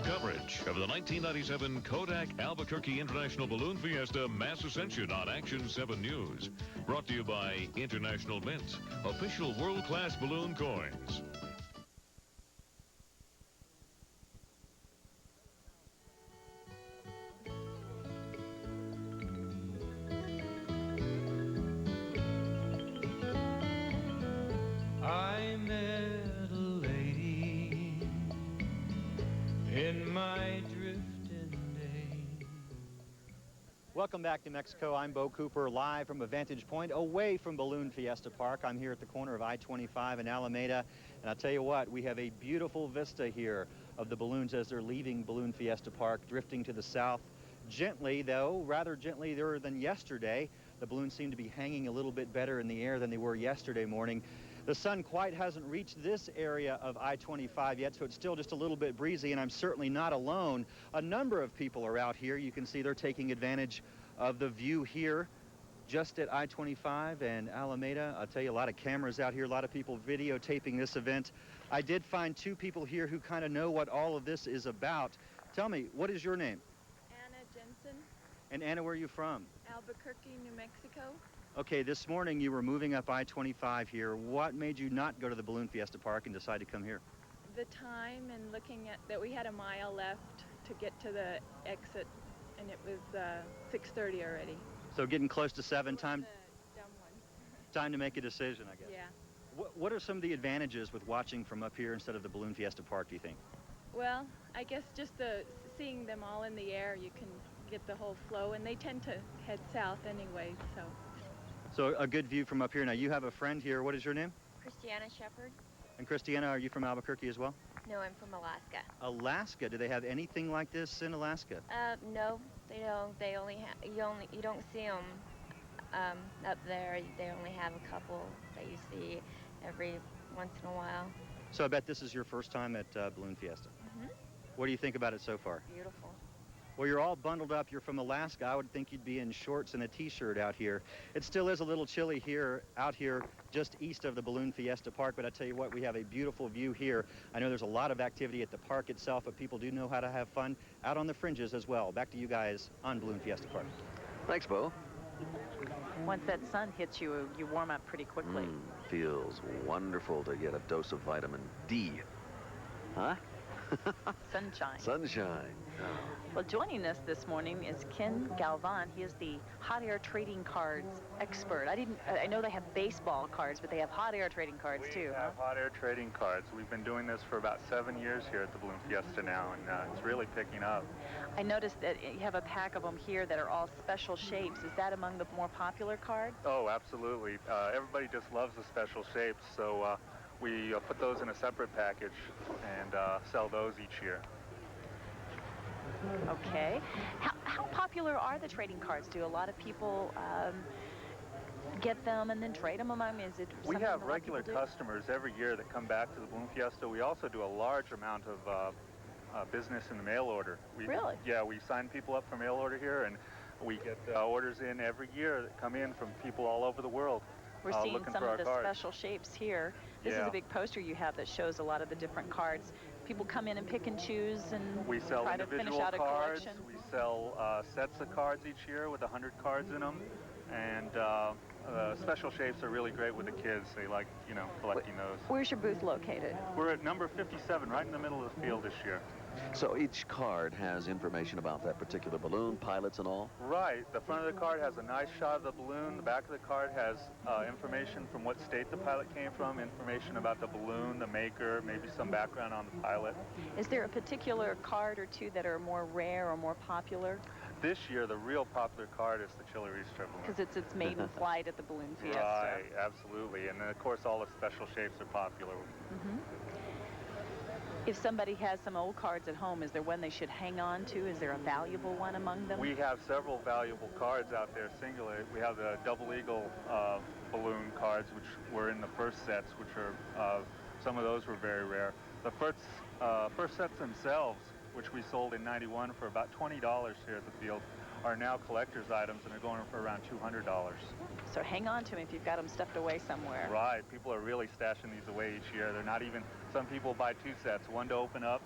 Coverage of the 1997 Kodak Albuquerque International Balloon Fiesta Mass Ascension on Action 7 News. Brought to you by International Mint, official world-class balloon coins. I met a lady in my drifting day. Welcome back to Mexico. I'm Bo Cooper, live from a vantage point away from Balloon Fiesta Park. I'm here at the corner of I-25 and Alameda, and I'll tell you what, we have a beautiful vista here of the balloons as they're leaving Balloon Fiesta Park, drifting to the south. Gently, though, rather gentlier than yesterday. The balloons seem to be hanging a little bit better in the air than they were yesterday morning. The sun quite hasn't reached this area of I-25 yet, so it's still just a little bit breezy, and I'm certainly not alone. A number of people are out here. You can see they're taking advantage of the view here just at I-25 and Alameda. I'll tell you, a lot of cameras out here, a lot of people videotaping this event. I did find two people here who kind of know what all of this is about. Tell me, what is your name? Anna Jensen. And Anna, where are you from? Albuquerque, New Mexico. Okay, this morning you were moving up I-25 here. What made you not go to the Balloon Fiesta Park and decide to come here? The time and looking at that, we had a mile left to get to the exit, and it was 6:30 already. So getting close to 7, time Dumb one. time to make a decision, I guess. Yeah. What are some of the advantages with watching from up here instead of the Balloon Fiesta Park, do you think? Well, I guess just seeing them all in the air, you can get the whole flow, and they tend to head south anyway, so. So a good view from up here. Now, you have a friend here. What is your name? Christiana Shepherd. And Christiana, are you from Albuquerque as well? No, I'm from Alaska. Alaska. Do they have anything like this in Alaska? No, they don't. They only you don't see them up there. They only have a couple that you see every once in a while. So I bet this is your first time at Balloon Fiesta. Mm-hmm. What do you think about it so far? Beautiful. Well, you're all bundled up. You're from Alaska. I would think you'd be in shorts and a t-shirt out here. It still is a little chilly out here just east of the Balloon Fiesta Park, but I tell you what, we have a beautiful view here. I know there's a lot of activity at the park itself, but people do know how to have fun out on the fringes as well. Back to you guys on Balloon Fiesta Park. Thanks, Bo. Once that sun hits you, you warm up pretty quickly. Feels wonderful to get a dose of vitamin D. Huh? Sunshine. Sunshine. Oh. Well, joining us this morning is Ken Galvan. He is the hot air trading cards expert. I know they have baseball cards, but they have hot air trading cards too. We have hot air trading cards. We've been doing this for about 7 years here at the Balloon Fiesta now, and it's really picking up. I noticed that you have a pack of them here that are all special shapes. Is that among the more popular cards? Oh, absolutely. Everybody just loves the special shapes, so we put those in a separate package and sell those each year. Okay. How popular are the trading cards? Do a lot of people get them and then trade them among them? Is it We have that regular customers every year that come back to the Balloon Fiesta. We also do a large amount of business in the mail order. Really? Yeah, we sign people up for mail order here, and we get orders in every year that come in from people all over the world. We're seeing looking some for of the our cards. special shapes here. This is Yeah. a big poster you have that shows a lot of the different cards. People come in and pick and choose and We sell try to finish individual out a cards. collection. We sell sets of cards each year with 100 cards in them, and special shapes are really great with the kids. They like, collecting those. Where's your booth located? We're at number 57, right in the middle of the field this year. So each card has information about that particular balloon, pilots and all? Right. The front of the card has a nice shot of the balloon. The back of the card has information from what state the pilot came from, information about the balloon, the maker, maybe some background on the pilot. Is there a particular card or two that are more rare or more popular? This year, the real popular card is the Chile Ristra balloon. Because it's its maiden flight at the Balloon Fiesta. Right, absolutely. And of course, all the special shapes are popular. Mm-hmm. If somebody has some old cards at home, is there one they should hang on to? Is there a valuable one among them? We have several valuable cards out there, singular. We have the Double Eagle balloon cards, which were in the first sets, which are, some of those were very rare. The first sets themselves, which we sold in '91 for about $20 here at the field, are now collector's items and are going for around $200. So hang on to them if you've got them stuffed away somewhere. Right. People are really stashing these away each year. They're not even, some people buy two sets, one to open up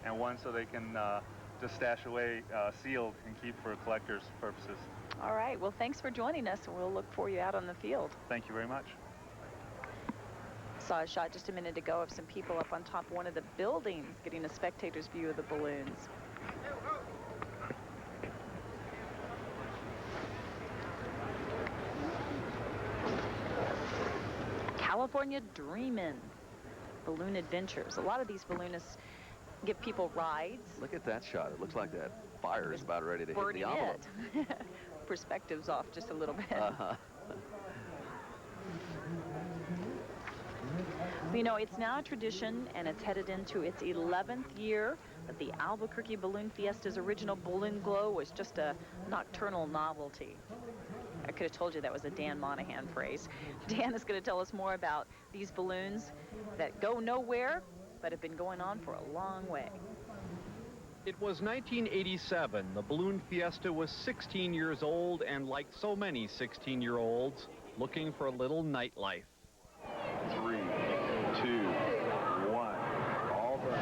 and one so they can just stash away sealed and keep for collector's purposes. All right. Well, thanks for joining us, and we'll look for you out on the field. Thank you very much. Saw a shot just a minute ago of some people up on top of one of the buildings getting a spectator's view of the balloons. California Dreamin' Balloon Adventures. A lot of these balloonists give people rides. Look at that shot. It looks like that fire is about ready to hit the envelope. Perspective's off just a little bit. You know, it's now a tradition, and it's headed into its 11th year, but the Albuquerque Balloon Fiesta's original balloon glow was just a nocturnal novelty. I could have told you that was a Dan Monahan phrase. Dan is going to tell us more about these balloons that go nowhere, but have been going on for a long way. It was 1987. The Balloon Fiesta was 16 years old, and like so many 16-year-olds, looking for a little nightlife. 3, 2, 1, all burn.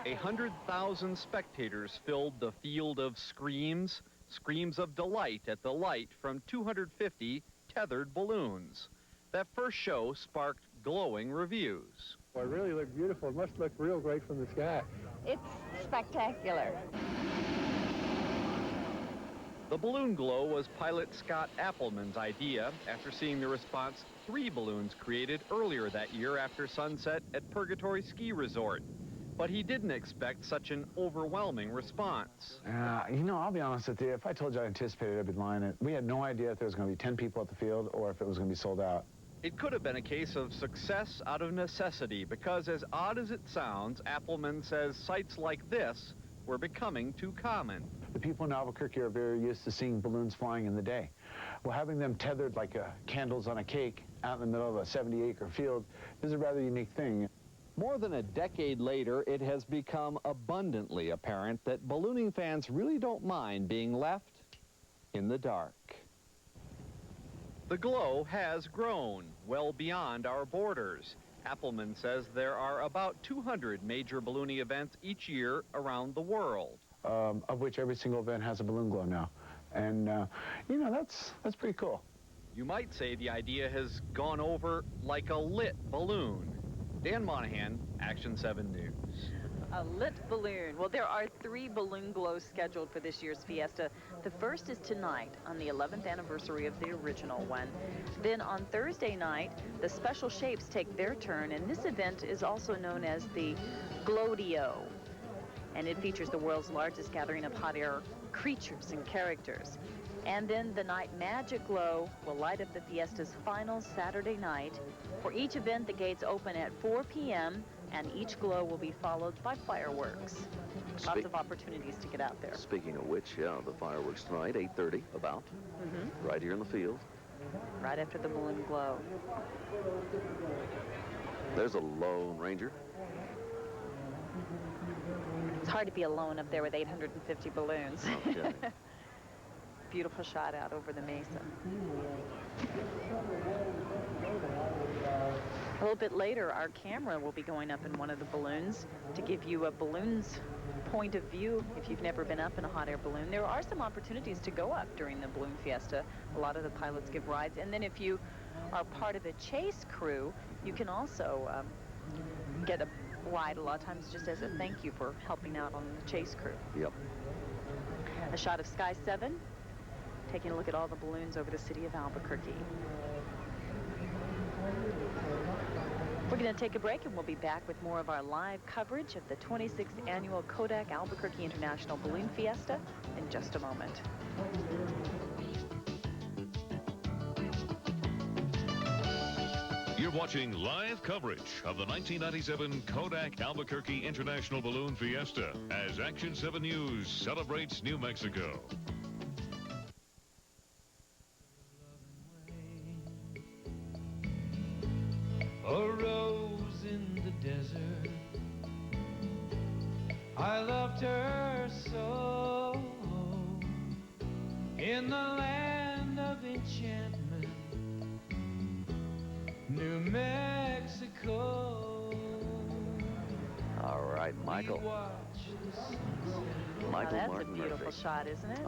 100,000 spectators filled the field of screams of delight at the light from 250 tethered balloons. That first show sparked glowing reviews. Well, it really looked beautiful. It must look real great from the sky. It's spectacular. The balloon glow was pilot Scott Appleman's idea after seeing the response 3 balloons created earlier that year after sunset at Purgatory Ski Resort. But he didn't expect such an overwhelming response. I'll be honest with you. If I told you I anticipated it, I'd be lying. We had no idea if there was going to be 10 people at the field or if it was going to be sold out. It could have been a case of success out of necessity, because as odd as it sounds, Appleman says sights like this were becoming too common. The people in Albuquerque are very used to seeing balloons flying in the day. Well, having them tethered like candles on a cake out in the middle of a 70-acre field is a rather unique thing. More than a decade later, it has become abundantly apparent that ballooning fans really don't mind being left in the dark. The glow has grown well beyond our borders. Appleman says there are about 200 major ballooning events each year around the world. Of which every single event has a balloon glow now. And, you know, that's pretty cool. You might say the idea has gone over like a lit balloon. Dan Monahan, Action 7 News. A lit balloon. Well, there are 3 balloon glows scheduled for this year's Fiesta. The first is tonight on the 11th anniversary of the original one. Then on Thursday night, the special shapes take their turn, and this event is also known as the Glowdio. And it features the world's largest gathering of hot air creatures and characters. And then the night magic glow will light up the Fiesta's final Saturday night. For each event, the gates open at 4 p.m., and each glow will be followed by fireworks. Lots of opportunities to get out there. Speaking of which, yeah, the fireworks tonight, 8:30 about, right here in the field. Right after the balloon glow. There's a Lone Ranger. It's hard to be alone up there with 850 balloons. Okay. Beautiful shot out over the mesa. A little bit later, our camera will be going up in one of the balloons to give you a balloon's point of view if you've never been up in a hot air balloon. There are some opportunities to go up during the Balloon Fiesta. A lot of the pilots give rides. And then if you are part of the chase crew, you can also get a ride a lot of times just as a thank you for helping out on the chase crew. Yep. A shot of Sky 7, taking a look at all the balloons over the city of Albuquerque. We're going to take a break, and we'll be back with more of our live coverage of the 26th annual Kodak Albuquerque International Balloon Fiesta in just a moment. You're watching live coverage of the 1997 Kodak Albuquerque International Balloon Fiesta as Action 7 News celebrates New Mexico. A rose in the desert, I loved her so. In the land of enchantment, New Mexico. All right, Michael. Michael That's Martin a beautiful Murphy. shot, isn't it?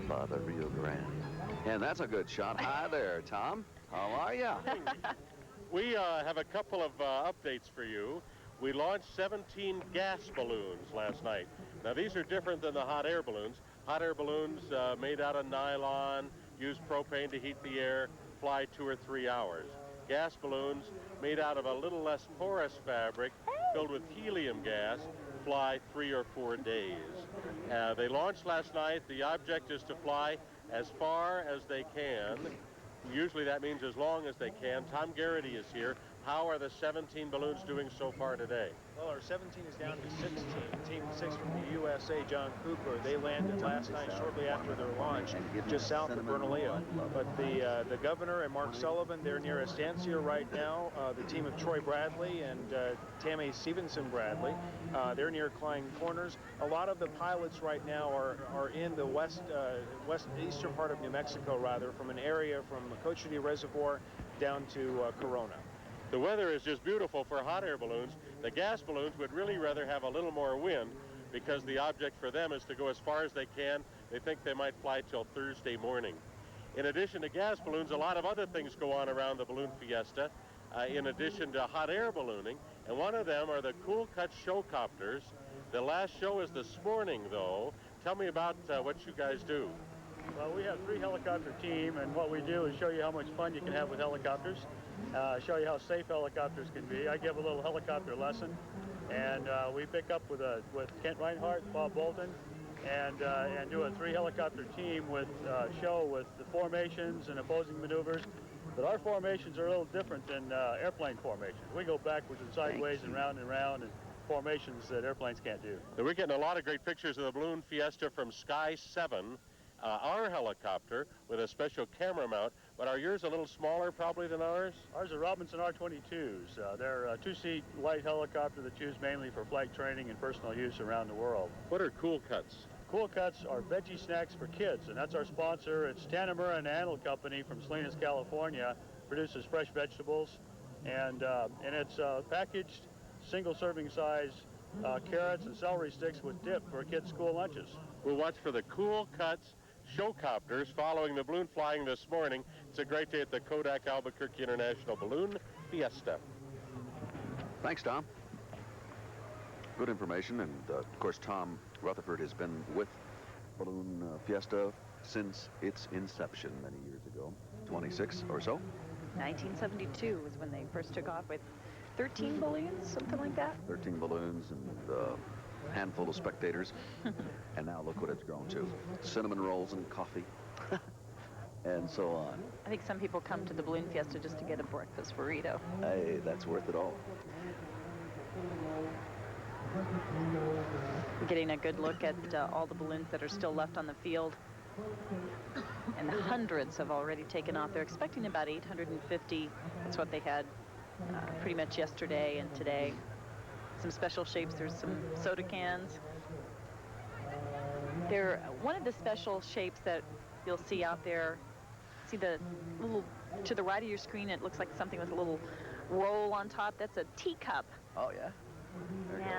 By the Rio Grande. And that's a good shot. Hi there, Tom. How are you? We have a couple of updates for you. We launched 17 gas balloons last night. Now, these are different than the hot air balloons. Hot air balloons made out of nylon, use propane to heat the air, fly 2 or 3 hours. Gas balloons made out of a little less porous fabric filled with helium gas, fly 3 or 4 days. They launched last night. The object is to fly as far as they can. Usually that means as long as they can. Tom Garrity is here. How are the 17 balloons doing so far today? Well, our 17 is down to 16. Team 6 from the USA, John Cooper, they landed last night shortly after their launch, just south of Bernalillo. But the governor and Mark Sullivan, they're near Estancia right now. The team of Troy Bradley and Tammy Stevenson Bradley, they're near Klein Corners. A lot of the pilots right now are in the eastern part of New Mexico, rather, from an area from Cochiti Reservoir down to Corona. The weather is just beautiful for hot air balloons. The gas balloons would really rather have a little more wind because the object for them is to go as far as they can. They think they might fly till Thursday morning. In addition to gas balloons, a lot of other things go on around the Balloon Fiesta in addition to hot air ballooning, and one of them are the Cool Cut Showcopters. The last show is this morning, though. Tell me about what you guys do. Well, we have 3 helicopter team, and what we do is show you how much fun you can have with helicopters, show you how safe helicopters can be. I give a little helicopter lesson, and we pick up with Kent Reinhardt, Bob Bolton, and do a 3 helicopter team with show with the formations and opposing maneuvers. But our formations are a little different than airplane formations. We go backwards and sideways and round, and formations that airplanes can't do. So we're getting a lot of great pictures of the Balloon Fiesta from Sky 7. Our helicopter with a special camera mount But are yours a little smaller probably than ours? Ours are Robinson R-22s. They're a two-seat light helicopter that's used mainly for flight training and personal use around the world. What are Cool Cuts? Cool Cuts are veggie snacks for kids, and that's our sponsor. It's Tanimura and Antle Company from Salinas, California. Produces fresh vegetables, and it's packaged single-serving size carrots and celery sticks with dip for kids' school lunches. We'll watch for the Cool Cuts showcopters following the balloon flying this morning. It's a great day at the Kodak Albuquerque International Balloon Fiesta. Thanks, Tom. Good information, and of course, Tom Rutherford has been with Balloon Fiesta since its inception many years ago, 26 or so. 1972 was when they first took off with 13 balloons, something like that. 13 balloons and a handful of spectators. And now look what it's grown to. Cinnamon rolls and coffee and so on. I think some people come to the Balloon Fiesta just to get a breakfast burrito. Hey, that's worth it all. We're getting a good look at all the balloons that are still left on the field. And hundreds have already taken off. They're expecting about 850. That's what they had pretty much yesterday and today. Some special shapes. There's some soda cans. They're one of the special shapes that you'll see out there. See the little, to the right of your screen, it looks like something with a little roll on top. That's a teacup. Oh, yeah?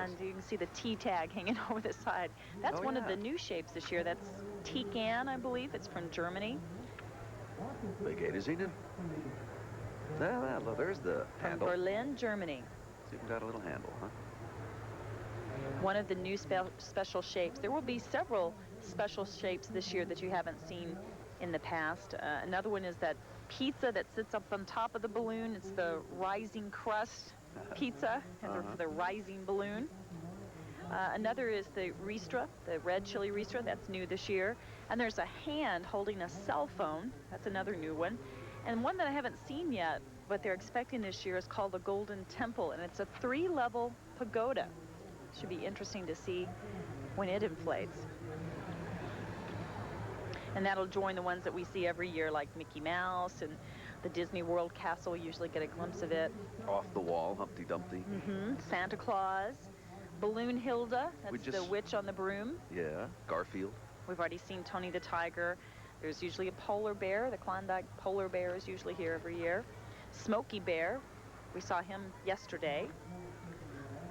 And you can see the T tag hanging over the side. That's one of the new shapes this year. That's Tecan, I believe. It's from Germany. Big A to Z. Well, there's the handle. Berlin, Germany. It's even got a little handle, huh? One of the new special shapes. There will be several special shapes this year that you haven't seen in the past. Another one is that pizza that sits up on top of the balloon. It's the rising crust pizza, for the rising balloon. Another is the Ristra, the red chili Ristra. That's new this year. And there's a hand holding a cell phone. That's another new one. And one that I haven't seen yet, but they're expecting this year, is called the Golden Temple, and it's a 3-level pagoda. Should be interesting to see when it inflates. And that'll join the ones that we see every year, like Mickey Mouse and the Disney World Castle. Usually get a glimpse of it. Off the wall, Humpty Dumpty. Santa Claus. Balloon Hilda, that's the witch on the broom. Yeah, Garfield. We've already seen Tony the Tiger. There's usually a polar bear. The Klondike polar bear is usually here every year. Smokey Bear, we saw him yesterday.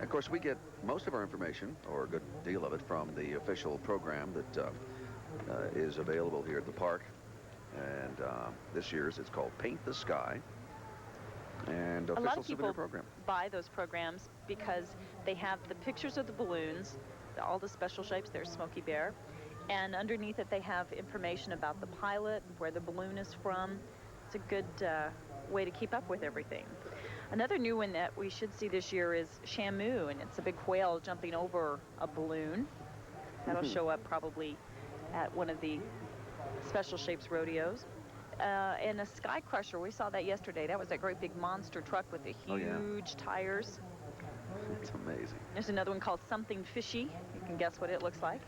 Of course, we get most of our information, or a good deal of it, from the official program that is available here at the park. And this year's, it's called Paint the Sky. And a official lot of people souvenir program. buy those programs because they have the pictures of the balloons, all the special shapes. There's Smokey Bear. And underneath it, they have information about the pilot, where the balloon is from. It's a good way to keep up with everything. Another new one that we should see this year is Shamu, and it's a big whale jumping over a balloon. That'll show up probably at one of the special shapes rodeos. And a Sky Crusher, we saw that yesterday. That was that great big monster truck with the huge tires. It's amazing. There's another one called Something Fishy. You can guess what it looks like.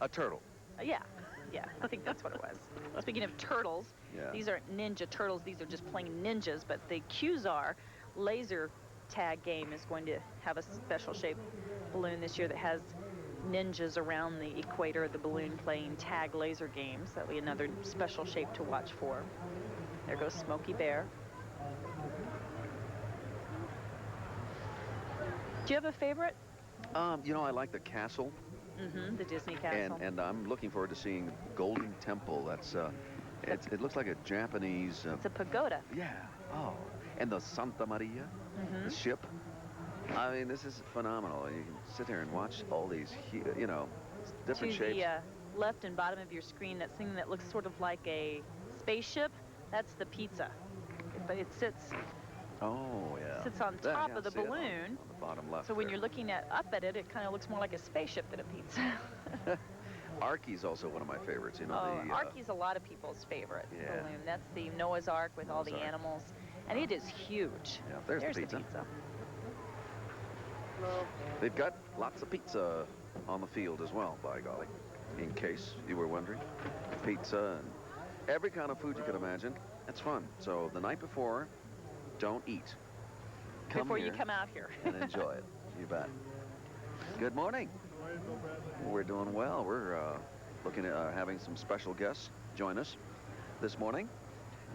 A turtle. Yeah, I think that's what it was. Speaking of turtles, these aren't Ninja Turtles. These are just plain ninjas, but the Qzar laser tag game is going to have a special shaped balloon this year that has ninjas around the equator of the balloon playing tag laser games. That'll be another special shape to watch for. There goes Smokey Bear. Do you have a favorite? You know, I like the castle. The Disney castle. And I'm looking forward to seeing Golden Temple. That's it looks like a Japanese. It's a pagoda. Yeah. Oh, and the Santa Maria, the ship. I mean, this is phenomenal. You can sit there and watch all these, you know, different shapes. To the left and bottom of your screen, that thing that looks sort of like a spaceship, that's the pizza. But it sits. Oh, yeah. Sits on top of the balloon. On the bottom left. So when you're looking up at it, it kind of looks more like a spaceship than a pizza. Arky's also one of my favorites. You know, Arky's a lot of people's favorite balloon. That's the Noah's Ark with all the animals, and it is huge. Yeah, there's the pizza. They've got lots of pizza on the field as well, by golly, in case you were wondering. Pizza and every kind of food you could imagine. It's fun. So the night before, don't eat. Come Before you here come out here. and enjoy it. You bet. Good morning. We're doing well. We're looking at having some special guests join us this morning,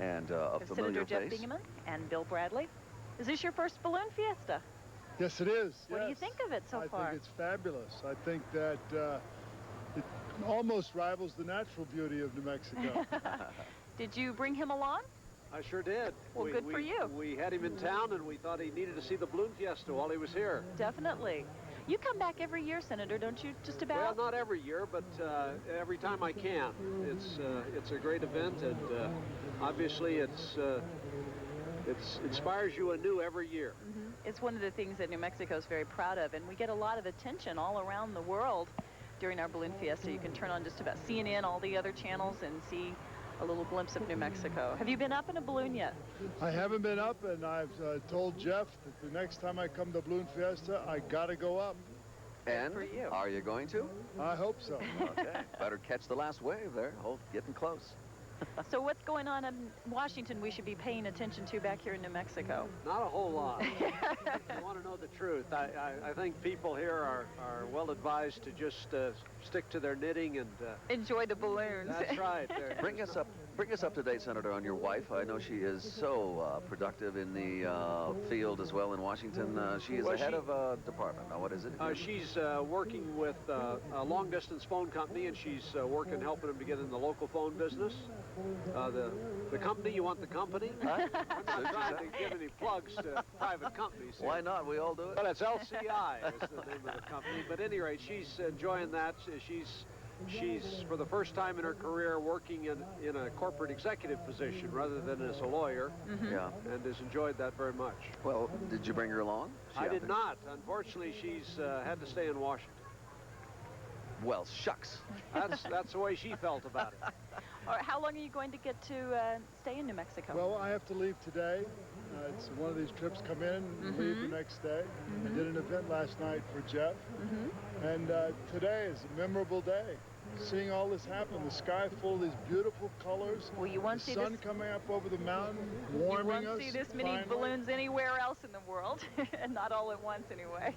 and a familiar Senator Jeff face. Bingaman and Bill Bradley. Is this your first balloon fiesta? Yes, it is. What do you think of it so far? I think it's fabulous. I think that it almost rivals the natural beauty of New Mexico. Did you bring him along? I sure did. Well, good for you. We had him in town, and we thought he needed to see the balloon fiesta while he was here. Definitely. You come back every year, Senator, don't you? Just about? Well, not every year, but every time I can. It's a great event, and obviously it inspires you anew every year. It's one of the things that New Mexico is very proud of, and we get a lot of attention all around the world during our balloon fiesta. You can turn on just about CNN, all the other channels, and see a little glimpse of New Mexico. Have you been up in a balloon yet? I haven't been up, and I've told Jeff that the next time I come to Balloon Fiesta, I gotta go up. And are you going to? I hope so. Okay. Better catch the last wave there. Getting close. So what's going on in Washington we should be paying attention to back here in New Mexico? Not a whole lot. If you want to know the truth, I think people here are well advised to just stick to their knitting and enjoy the balloons. That's right. Bring us up to date, Senator, on your wife. I know she is so productive in the field as well in Washington. She is the head of a department. Now, what is it? She's working with a long-distance phone company, and she's working helping them to get in the local phone business. The company, you want the company? I'm not trying to give any plugs to private companies here. Why not? We all do it. But it's LCI is the name of the company. But at any rate, she's enjoying that. She's for the first time in her career working in a corporate executive position rather than as a lawyer. Yeah. And has enjoyed that very much. Well, did you bring her along? I did not. Unfortunately, she's had to stay in Washington. Well, shucks. That's the way she felt about it. All right, how long are you going to get to stay in New Mexico? Well, I have to leave today. It's one of these trips, come in and leave the next day. I did an event last night for Jeff. And today is a memorable day. Seeing all this happen, the sky full of these beautiful colors. Well, you won't see the sun this coming up over the mountain, warming us. You won't see this many balloons anywhere else in the world, and not all at once anyway.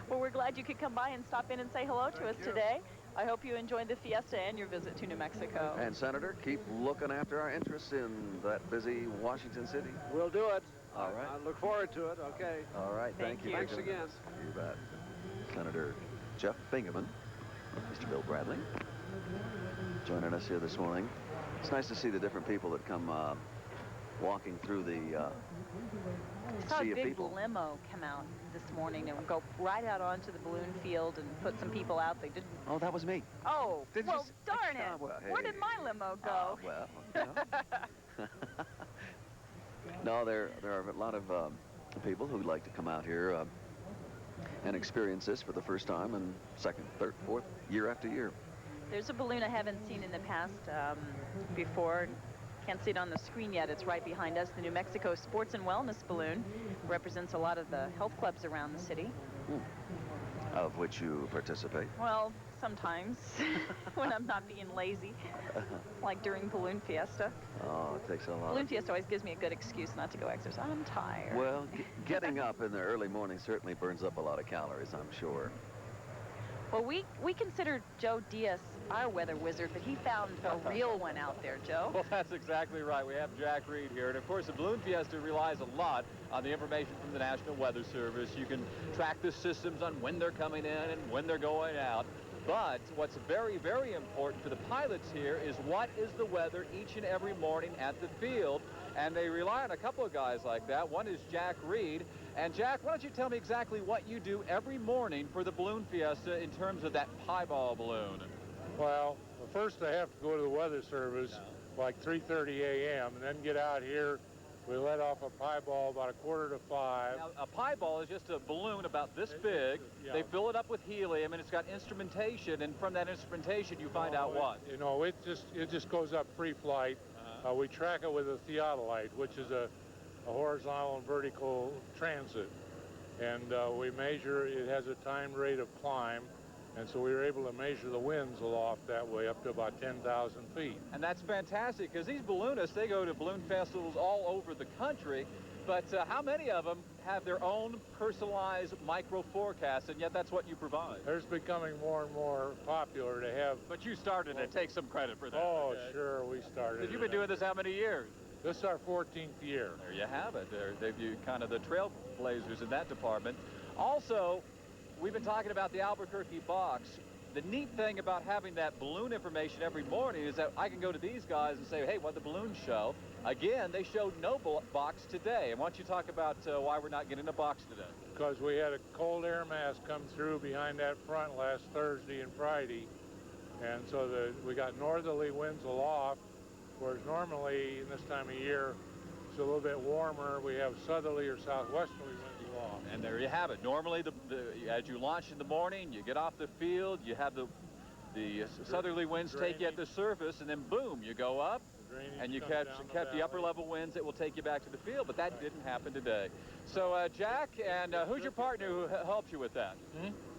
Well, we're glad you could come by and stop in and say hello to us today. I hope you enjoyed the fiesta and your visit to New Mexico. And Senator, keep looking after our interests in that busy Washington City. We'll do it. All right. I look forward to it. Okay. All right. Thank you. Thanks again. You bet. Senator Jeff Bingaman, Mr. Bill Bradley, joining us here this morning. It's nice to see the different people that come walking through the I saw sea a of big people. limo come out this morning and go right out onto the balloon field and put some people out. They didn't. Oh, that was me. Oh, Did well, darn it. well, Where hey. did my limo go? Well, no, there are a lot of people who like to come out here and experience this for the first time and second, third, fourth, year after year. There's a balloon I haven't seen in the past before. Can't see it on the screen yet. It's right behind us. The New Mexico Sports and Wellness Balloon represents a lot of the health clubs around the city. Of which you participate. Well, sometimes when I'm not being lazy, like during Balloon Fiesta. Oh, it takes a lot. Balloon Fiesta always gives me a good excuse not to go exercise. I'm tired. Well, getting up in the early morning certainly burns up a lot of calories, I'm sure. Well, we consider Joe Diaz our weather wizard, but he found a real one out there, Joe. Well, that's exactly right. We have Jack Reed here. And, of course, the Balloon Fiesta relies a lot on the information from the National Weather Service. You can track the systems on when they're coming in and when they're going out. But what's very, very important for the pilots here is what is the weather each and every morning at the field. And they rely on a couple of guys like that. One is Jack Reed. And, Jack, why don't you tell me exactly what you do every morning for the Balloon Fiesta in terms of that pieball balloon? Well, first I have to go to the Weather Service like 3:30 a.m. and then get out here. We let off a pieball about 4:45. Now, a pieball is just a balloon about this big. Yeah. They fill it up with helium, and it's got instrumentation. And from that instrumentation, you find out what? You know, it just goes up free flight. We track it with a theodolite, which is a horizontal and vertical transit. And we measure, it has a time rate of climb, And so we were able to measure the winds aloft that way up to about 10,000 feet. And that's fantastic, because these balloonists, they go to balloon festivals all over the country, but how many of them have their own personalized micro forecast, and yet that's what you provide? There's becoming more and more popular to have... But you started it. Take some credit for that. Oh, okay? Sure, we started. You've been doing this how many years? This is our 14th year. There you have it. They've you kind of the trailblazers in that department. Also, we've been talking about the Albuquerque box. The neat thing about having that balloon information every morning is that I can go to these guys and say, hey, what the balloons show? Again, they showed no box today. And why don't you talk about why we're not getting a box today? Because we had a cold air mass come through behind that front last Thursday and Friday. And so we got northerly winds aloft, whereas normally in this time of year, it's a little bit warmer. We have southerly or southwesterly winds aloft. And there you have it. Normally, as you launch in the morning, you get off the field, you have the southerly winds take you at the surface, and then boom, you go up, and you catch the upper level winds that will take you back to the field, but that didn't happen today. So Jack, and who's your partner who helped you with that?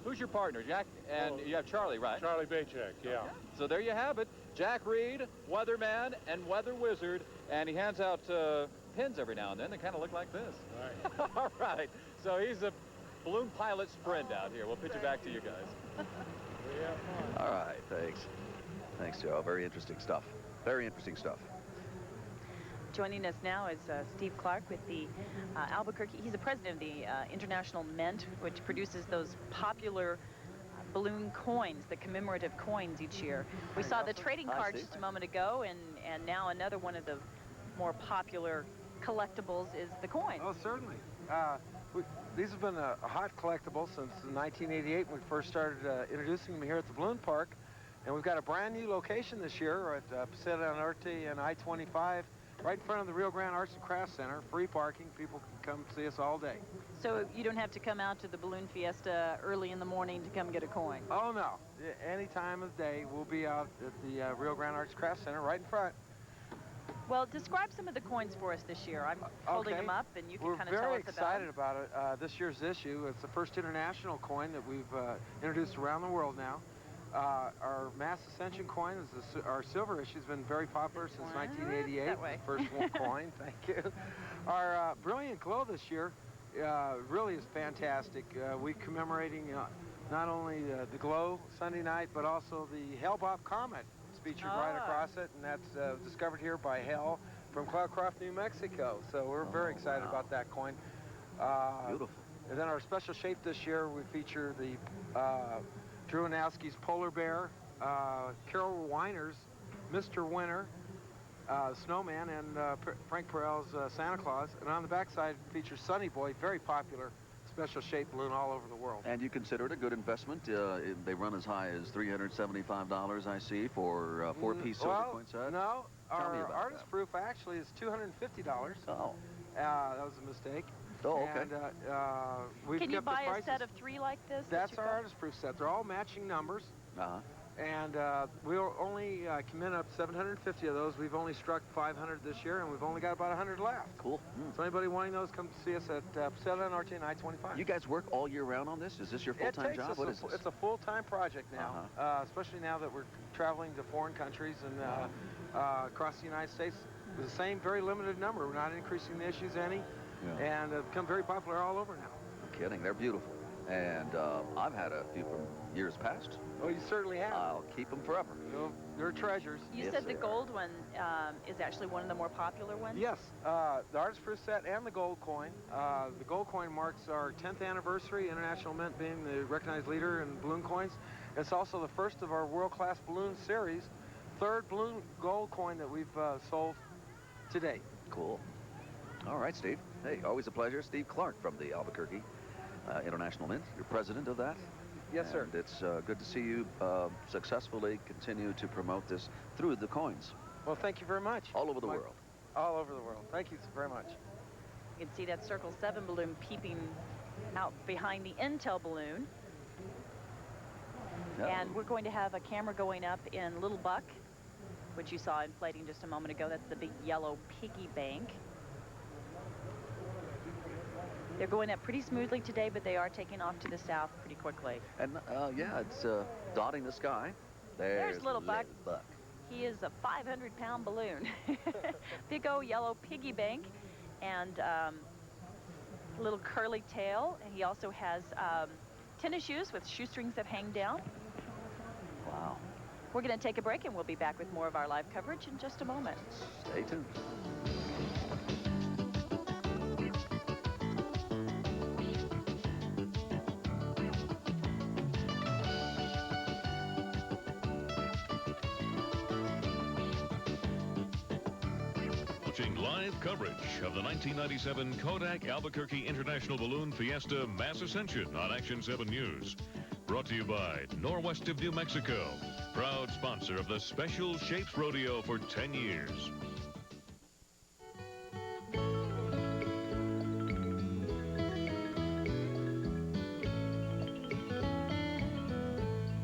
Who's your partner, Jack? And you have Charlie, right? Charlie Baychek, yeah. Okay. So there you have it. Jack Reed, weatherman and weather wizard, and he hands out pins every now and then. They kind of look like this. Right. All right. So he's a balloon pilot's friend out here. We'll pitch it back to you guys. All right, thanks. Thanks, Joe. Very interesting stuff. Very interesting stuff. Joining us now is Steve Clark with the Albuquerque. He's the president of the International Mint, which produces those popular balloon coins, the commemorative coins each year. We saw the trading card just a moment ago, and now another one of the more popular collectibles is the coin. Oh, certainly. These have been a hot collectible since 1988 when we first started introducing them here at the Balloon Park. And we've got a brand new location this year at Fiesta del Norte and I-25, right in front of the Rio Grande Arts and Crafts Center. Free parking. People can come see us all day. So you don't have to come out to the Balloon Fiesta early in the morning to come get a coin? Oh, no. Any time of the day, we'll be out at the Rio Grande Arts and Crafts Center right in front. Well, describe some of the coins for us this year. I'm holding them up, and you can kind of tell us about them. We're very excited about it. This year's issue, it's the first international coin that we've introduced around the world now. Our Mass Ascension coin, our silver issue, has been very popular since 1988. That way. The first coin, thank you. Our Brilliant Glow this year really is fantastic. We're commemorating not only the glow Sunday night, but also the Hale-Bopp Comet. Featured right across it, and that's discovered here by Hale from Cloudcroft, New Mexico. So we're very excited about that coin. Beautiful. And then our special shape this year, we feature the Drew Anowski's Polar Bear, Carol Weiner's Mr. Winter, Snowman, and Frank Perel's Santa Claus. And on the backside features Sunny Boy, very popular special shape balloon all over the world. And you consider it a good investment? They run as high as $375, I see, for a four-piece silver coin set. No, Tell me our about artist that. proof actually is $250. Oh. That was a mistake. Oh, okay. And we've Can you kept the buy a prices. set of 3 like this? That's our artist proof set. They're all matching numbers. Uh-huh. And we'll only commit up 750 of those. We've only struck 500 this year, and we've only got about 100 left. Cool. So anybody wanting those, come see us at Fiesta del Norte and I-25. You guys work all year round on this? Is this your full-time job? What is this? It's a full-time project now, especially now that we're traveling to foreign countries and across the United States. With the same very limited number. We're not increasing the issues any, and become very popular all over now. No kidding. They're beautiful. And I've had a few from years past. Oh, you certainly have. I'll keep them forever. They're treasures. You said the gold one is actually one of the more popular ones? Yes, the artist proof set and the gold coin. The gold coin marks our 10th anniversary, International Mint being the recognized leader in balloon coins. It's also the first of our world-class balloon series, third balloon gold coin that we've sold to date. Cool. All right, Steve. Hey, always a pleasure. Steve Clark from the Albuquerque International Mint. You're president of that? Yes, sir. And it's good to see you successfully continue to promote this through the coins. Well, thank you very much. All over the world. All over the world. Thank you very much. You can see that Circle 7 balloon peeping out behind the Intel balloon. And we're going to have a camera going up in Little Buck, which you saw inflating just a moment ago. That's the big yellow piggy bank. They're going up pretty smoothly today, but they are taking off to the south pretty quickly. And yeah, it's dotting the sky. There's Little Buck. He is a 500-pound balloon. Big old yellow piggy bank and little curly tail. And he also has tennis shoes with shoestrings that hang down. Wow. We're going to take a break, and we'll be back with more of our live coverage in just a moment. Stay tuned. Live coverage of the 1997 Kodak Albuquerque International Balloon Fiesta Mass Ascension on Action 7 News. Brought to you by Norwest of New Mexico, proud sponsor of the Special Shapes Rodeo for 10 years.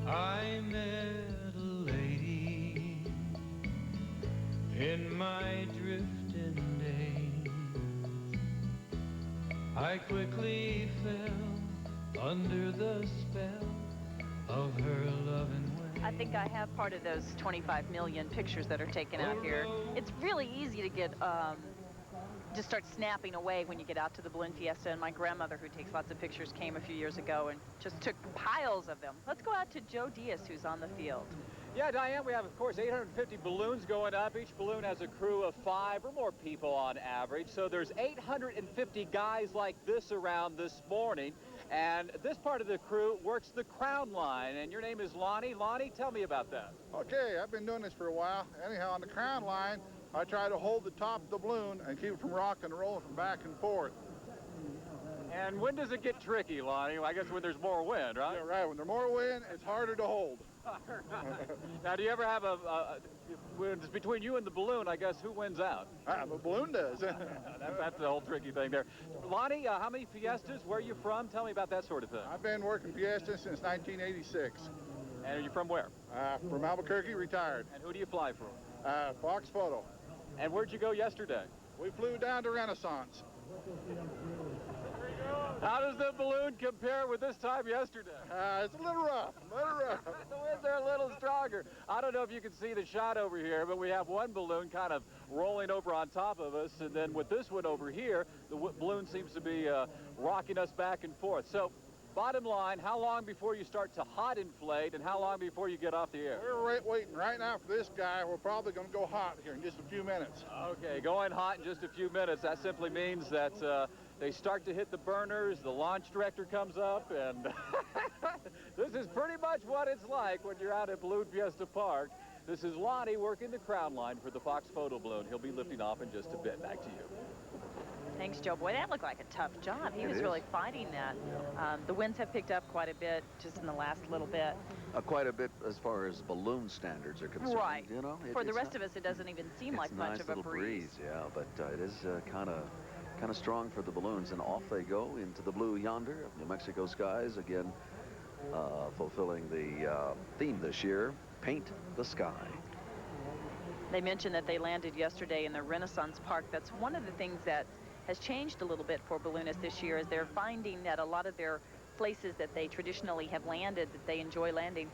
I met a lady in my drifting days. I quickly fell under the spell of her loving way. I think I have part of those 25 million pictures that are taken out here. It's really easy to get just start snapping away when you get out to the Balloon Fiesta, and my grandmother, who takes lots of pictures, came a few years ago and just took piles of them. Let's go out to Joe Diaz, who's on the field. Yeah, Diane, we have, of course, 850 balloons going up. Each balloon has a crew of 5 or more people on average. So there's 850 guys like this around this morning. And this part of the crew works the crown line. And your name is Lonnie. Lonnie, tell me about that. Okay, I've been doing this for a while. Anyhow, on the crown line, I try to hold the top of the balloon and keep it from rocking and rolling from back and forth. And when does it get tricky, Lonnie? I guess when there's more wind, right? Yeah, right. When there's more wind, it's harder to hold. Now, do you ever have when it's between you and the balloon, I guess, who wins out? The balloon does. That's the whole tricky thing there. Lonnie, how many Fiestas? Where are you from? Tell me about that sort of thing. I've been working Fiesta since 1986. And are you from where? From Albuquerque, retired. And who do you fly for? Fox Photo. And where'd you go yesterday? We flew down to Renaissance. How does the balloon compare with this time yesterday? It's a little rough, The winds are a little stronger. I don't know if you can see the shot over here, but we have one balloon kind of rolling over on top of us, and then with this one over here, the balloon seems to be rocking us back and forth. So, bottom line, how long before you start to hot inflate, and how long before you get off the air? We're waiting right now for this guy. We're probably going to go hot here in just a few minutes. Okay, going hot in just a few minutes. That simply means that they start to hit the burners, the launch director comes up, and this is pretty much what it's like when you're out at Balloon Fiesta Park. This is Lonnie working the crown line for the Fox Photo balloon. He'll be lifting off in just a bit. Back to you. Thanks, Joe. Boy, that looked like a tough job. He was really fighting that. The winds have picked up quite a bit just in the last little bit. Quite a bit as far as balloon standards are concerned. Right. You know, for the rest of us, it doesn't even seem like much of a breeze. Yeah, but it is kind of strong for the balloons, and off they go into the blue yonder of New Mexico skies, again fulfilling the theme this year, Paint the Sky. They mentioned that they landed yesterday in the Renaissance Park. That's one of the things that has changed a little bit for balloonists this year, is they're finding that a lot of their places that they traditionally have landed, that they enjoy landing,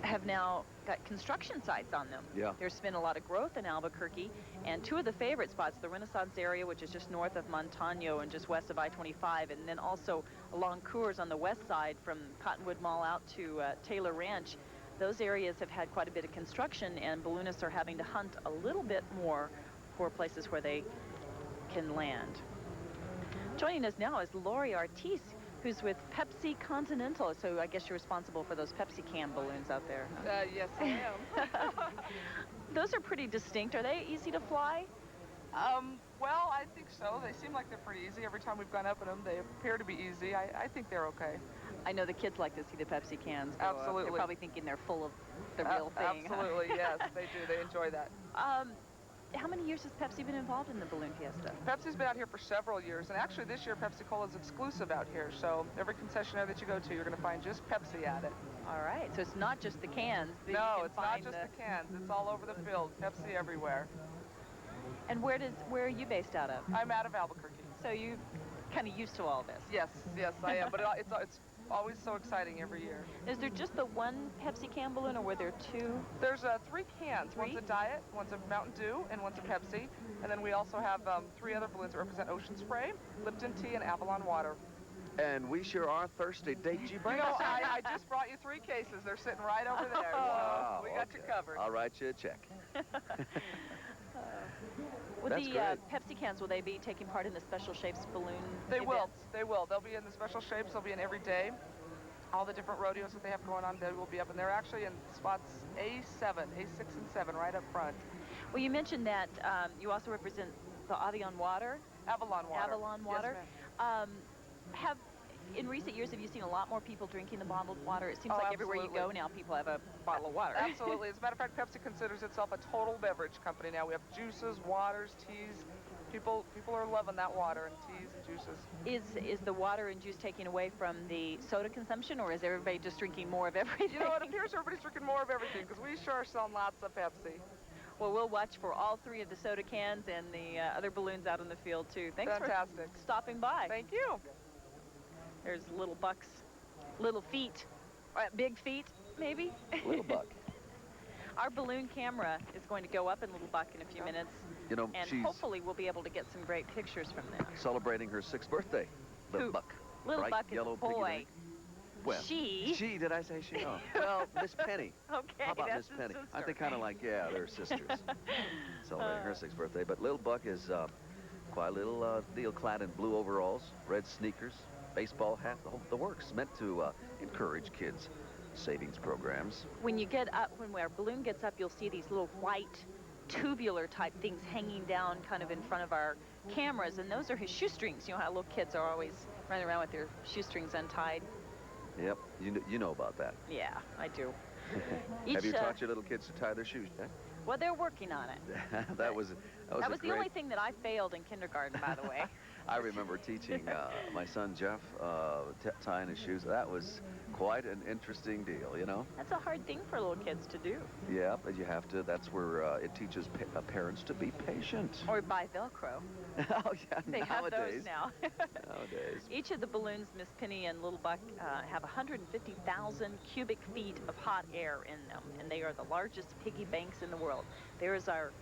have now got construction sites on them. Yeah. There's been a lot of growth in Albuquerque, and two of the favorite spots, the Renaissance area, which is just north of Montano and just west of I-25, and then also along Coors on the west side from Cottonwood Mall out to Taylor Ranch. Those areas have had quite a bit of construction, and balloonists are having to hunt a little bit more for places where they can land. Joining us now is Lori Ortiz, who's with Pepsi Continental. So I guess you're responsible for those Pepsi can balloons out there. Yes, I am. Those are pretty distinct. Are they easy to fly? Well, I think so. They seem like they're pretty easy. Every time we've gone up in them, they appear to be easy. I think they're okay. I know the kids like to see the Pepsi cans. Absolutely. They're probably thinking they're full of the real thing. Absolutely, yes, they do. They enjoy that. How many years has Pepsi been involved in the Balloon Fiesta? Pepsi's been out here for several years, and actually this year Pepsi-Cola is exclusive out here, so every concessionaire that you go to, you're going to find just Pepsi at it. All right, so it's not just the cans. No, it's not just the cans. It's all over the field. Pepsi everywhere. And where are you based out of? I'm out of Albuquerque. So you kind of used to all this. Yes, yes, I am. But it's always so exciting every year. Is there just the one Pepsi can balloon, or were there two? There's 3 cans. One's a Diet, one's a Mountain Dew, and one's a Pepsi. And then we also have 3 other balloons that represent Ocean Spray, Lipton Tea, and Avalon Water. And we sure are thirsty. Did you bring You know, us any? I just brought you 3 cases. They're sitting right over there. Wow, We got you covered. I'll write you a check. With That's the great. Pepsi cans, will they be taking part in the Special Shapes balloon They will. events? They will. They'll be in the special shapes. They'll be in every day. All the different rodeos that they have going on, they will be up. And they're actually in spots A7, A6, and 7 right up front. Well, you mentioned that you also represent the Avalon Water. Avalon Water. Avalon Water. Yes, In recent years, have you seen a lot more people drinking the bottled water? It seems Oh, like everywhere you go absolutely. now, people have a bottle of water. Absolutely. As a matter of fact, Pepsi considers itself a total beverage company now. We have juices, waters, teas. People are loving that water and teas and juices. Is the water and juice taking away from the soda consumption, or is everybody just drinking more of everything? You know, it appears everybody's drinking more of everything because we sure are selling lots of Pepsi. Well, we'll watch for all 3 of the soda cans and the other balloons out in the field, too. Thanks Fantastic. for stopping by. Thank you. There's little Buck's little feet, big feet, maybe. Little Buck. Our balloon camera is going to go up in Little Buck in a few minutes. You know, and she's hopefully we'll be able to get some great pictures from that. celebrating her 6th birthday. Little Who? Buck. Little Bright Buck is yellow a boy. piggy bank. Well, She? Did I say she? Oh. Well, Miss Penny. Okay, How about that's Miss his Penny? sister. Aren't they kind of like, yeah, they're sisters. Celebrating her 6th birthday. But Little Buck is quite a little deal, clad in blue overalls, red sneakers, baseball hat, the works, meant to encourage kids' savings programs. When you get up, when our balloon gets up, you'll see these little white tubular type things hanging down kind of in front of our cameras, and those are his shoestrings. You know how little kids are always running around with their shoestrings untied? Yep, you know about that. Yeah, I do. Have you taught your little kids to tie their shoes yet? Well, they're working on it. That was the only thing that I failed in kindergarten, by the way. I remember teaching my son Jeff tying his shoes. That was quite an interesting deal, you know? That's a hard thing for little kids to do. Yeah, but you have to. That's where it teaches parents to be patient. Or buy Velcro. Oh, yeah, They nowadays. have those now. Nowadays. Each of the balloons, Miss Penny and Little Buck, have 150,000 cubic feet of hot air in them, and they are the largest piggy banks in the world. There is our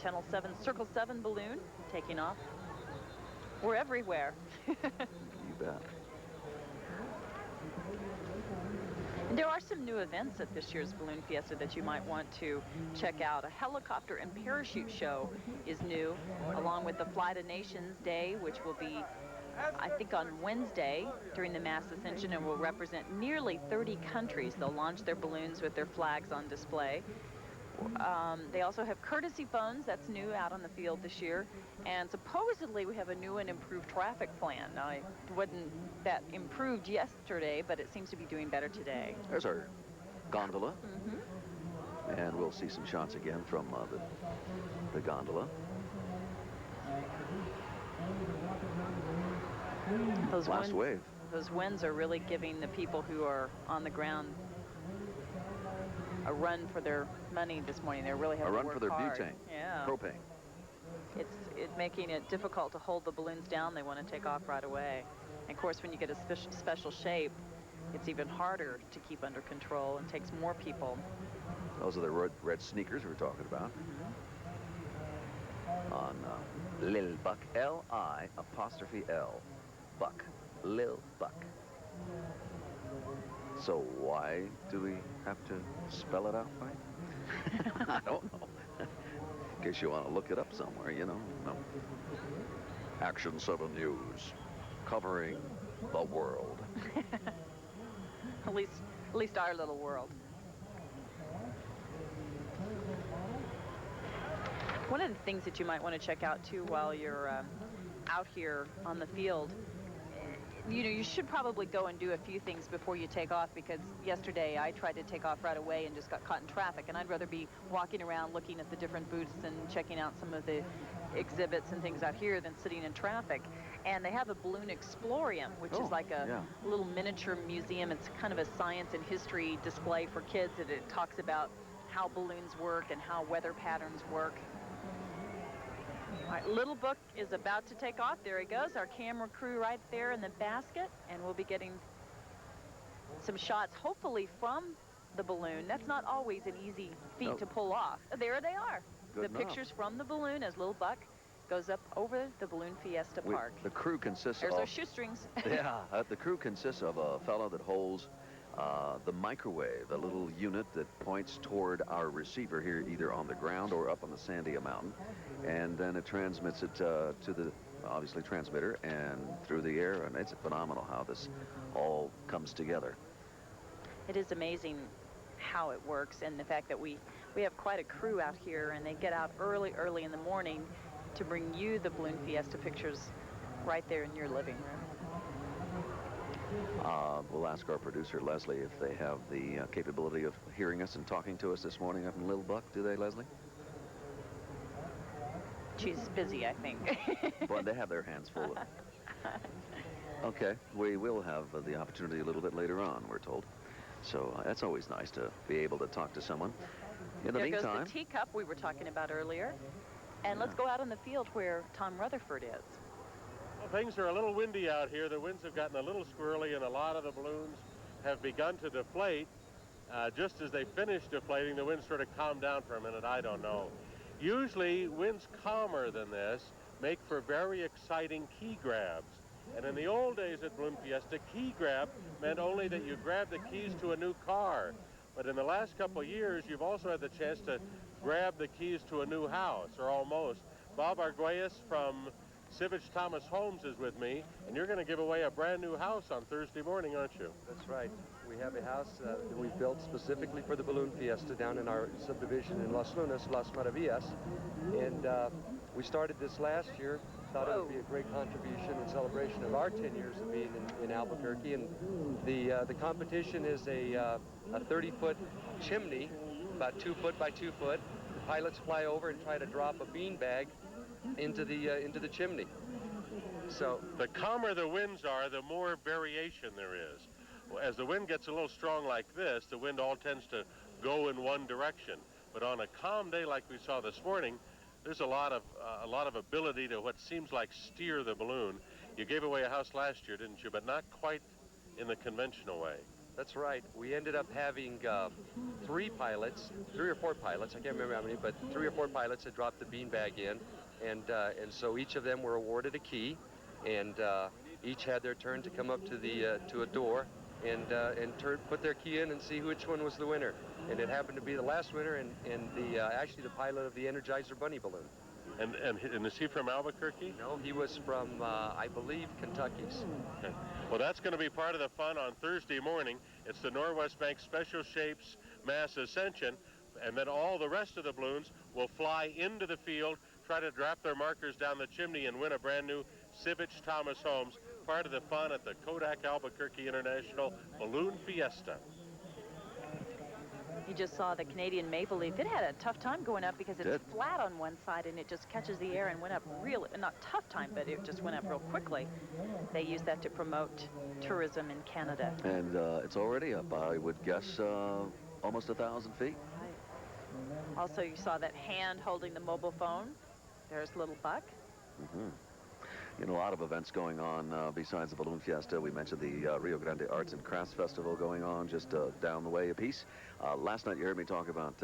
Channel 7 Circle 7 balloon taking off. We're everywhere. You bet. And there are some new events at this year's Balloon Fiesta that you might want to check out. A helicopter and parachute show is new, along with the Flight of Nations Day, which will be, I think, on Wednesday during the mass ascension, and will represent nearly 30 countries. They'll launch their balloons with their flags on display. They also have courtesy phones. That's new out on the field this year. And supposedly we have a new and improved traffic plan. Now, it wasn't that improved yesterday, but it seems to be doing better today. There's our gondola. Mm-hmm. And we'll see some shots again from the gondola. Last wave. Those winds are really giving the people who are on the ground a run for their money this morning. They're really having to work A run for their hard. butane. Yeah. Propane. It's making it difficult to hold the balloons down. They want to take off right away. And of course, when you get a special shape, it's even harder to keep under control and takes more people. Those are the red sneakers we were talking about. Mm-hmm. On Lil Buck, L-I''L, Buck, Lil Buck. So why do we have to spell it out, right? I don't know. In case you want to look it up somewhere, you know. No. Action 7 News, covering the world. At least our little world. One of the things that you might want to check out too while you're out here on the field, you know, you should probably go and do a few things before you take off, because yesterday I tried to take off right away and just got caught in traffic, and I'd rather be walking around looking at the different booths and checking out some of the exhibits and things out here than sitting in traffic. And they have a balloon explorium, which is like a little miniature museum. It's kind of a science and history display for kids, and it talks about how balloons work and how weather patterns work. All right, Little Book is about to take off. There he goes, our camera crew right there in the basket, and we'll be getting some shots, hopefully from the balloon. That's not always an easy feat to pull off. There they are. Good the enough. Pictures from the balloon as Little Buck goes up over the Balloon Fiesta Park. The crew consists There's of... those shoestrings. Yeah, the crew consists of a fellow that holds the microwave, a little unit that points toward our receiver here, either on the ground or up on the Sandia Mountain. And then it transmits it to the, obviously, transmitter and through the air. And it's phenomenal how this all comes together. It is amazing how it works, and the fact that we have quite a crew out here, and they get out early in the morning to bring you the Balloon Fiesta pictures right there in your living room. We'll ask our producer, Leslie, if they have the capability of hearing us and talking to us this morning up in Little Buck. Do they, Leslie? She's busy, I think. Boy, they have their hands full. Okay, we will have the opportunity a little bit later on, we're told. So that's always nice to be able to talk to someone. In the there meantime... goes the teacup we were talking about earlier. And let's go out on the field where Tom Rutherford is. Well, things are a little windy out here. The winds have gotten a little squirrely, and a lot of the balloons have begun to deflate. Just as they finish deflating, the winds sort of calm down for a minute. I don't know. Usually, winds calmer than this make for very exciting key grabs. And in the old days at Balloon Fiesta, key grab meant only that you grab the keys to a new car. But in the last couple of years, you've also had the chance to grab the keys to a new house, or almost. Bob Arguelles from Civich Thomas Homes is with me, and you're going to give away a brand new house on Thursday morning, aren't you? That's right. We have a house that we built specifically for the Balloon Fiesta down in our subdivision in Las Lunas, Las Maravillas. And we started this last year. Thought it would be a great contribution in celebration of our 10 years of being in Albuquerque. And the competition is a 30-foot chimney, about 2 foot by 2 foot. The pilots fly over and try to drop a beanbag into the chimney. So the calmer the winds are, the more variation there is. As the wind gets a little strong like this, the wind all tends to go in one direction. But on a calm day like we saw this morning, there's a lot of ability to what seems like steer the balloon. You gave away a house last year, didn't you? But not quite in the conventional way. That's right. We ended up having 3 or 4 pilots, I can't remember how many, but 3 or 4 pilots had dropped the beanbag in, and so each of them were awarded a key, and each had their turn to come up to a door and put their key in and see which one was the winner. And it happened to be the last winner, and actually the pilot of the Energizer Bunny balloon. And is he from Albuquerque? No, he was from, I believe, Kentucky. Okay. Well, that's going to be part of the fun on Thursday morning. It's the Norwest Bank Special Shapes Mass Ascension, and then all the rest of the balloons will fly into the field, try to drop their markers down the chimney, and win a brand new Civich Thomas Homes, part of the fun at the Kodak Albuquerque International Balloon Fiesta. You just saw the Canadian maple leaf. It had a tough time going up because it's flat on one side and it just catches the air and went up really, not tough time, but it just went up real quickly. They use that to promote tourism in Canada. And it's already up, I would guess, almost 1,000 feet. Right. Also, you saw that hand holding the mobile phone. There's Little Buck. Mm-hmm. You know, a lot of events going on besides the Balloon Fiesta. We mentioned the Rio Grande Arts and Crafts Festival going on just down the way a piece. Last night you heard me talk about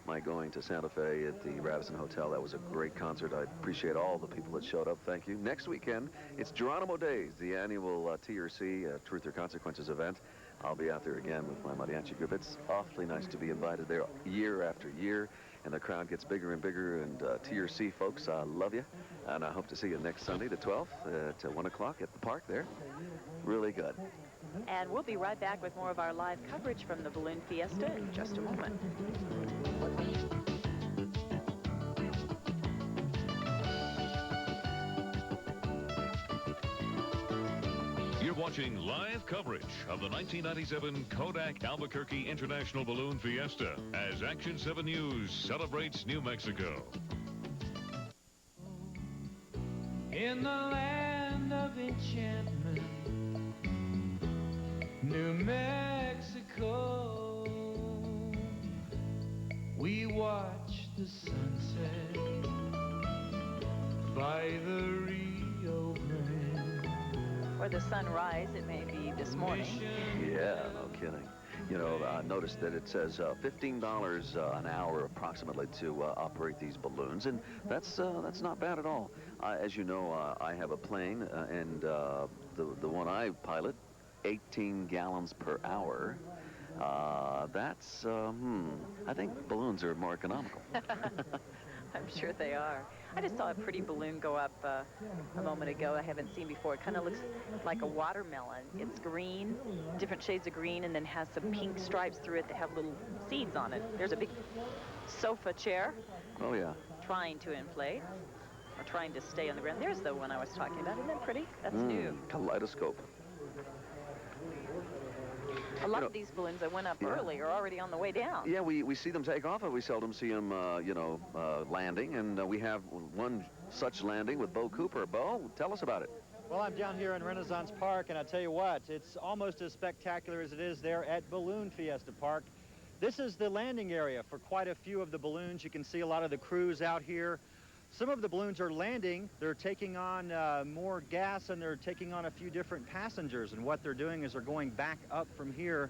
my going to Santa Fe at the Radisson Hotel. That was a great concert. I appreciate all the people that showed up. Thank you. Next weekend, it's Geronimo Days, the annual TRC, Truth or Consequences event. I'll be out there again with my mariachi group. It's awfully nice to be invited there year after year, and the crowd gets bigger and bigger. And TRC folks, I love you, and I hope to see you next Sunday, the 12th, at 1 o'clock at the park there. Really good. And we'll be right back with more of our live coverage from the Balloon Fiesta in just a moment. You're watching live coverage of the 1997 Kodak Albuquerque International Balloon Fiesta as Action 7 News celebrates New Mexico. In the land of enchantment, New Mexico, we watch the sunset or the sunrise, it may be this morning. Yeah, no kidding. You know, notice that it says $15 an hour approximately to operate these balloons, and that's not bad at all. As you know, I have a plane, and the one I pilot, 18 gallons per hour. I think balloons are more economical. I'm sure they are. I just saw a pretty balloon go up a moment ago I haven't seen before. It kind of looks like a watermelon. It's green, different shades of green, and then has some pink stripes through it that have little seeds on it. There's a big sofa chair. Oh, yeah. Trying to inflate or trying to stay on the ground. There's the one I was talking about. Isn't that pretty? That's new. Kaleidoscope. A lot of these balloons that went up early are already on the way down. Yeah, we see them take off, and we seldom see them, landing. And we have one such landing with Bo Cooper. Bo, tell us about it. Well, I'm down here in Renaissance Park, and I tell you what, it's almost as spectacular as it is there at Balloon Fiesta Park. This is the landing area for quite a few of the balloons. You can see a lot of the crews out here. Some of the balloons are landing. They're taking on more gas, and they're taking on a few different passengers. And what they're doing is they're going back up from here.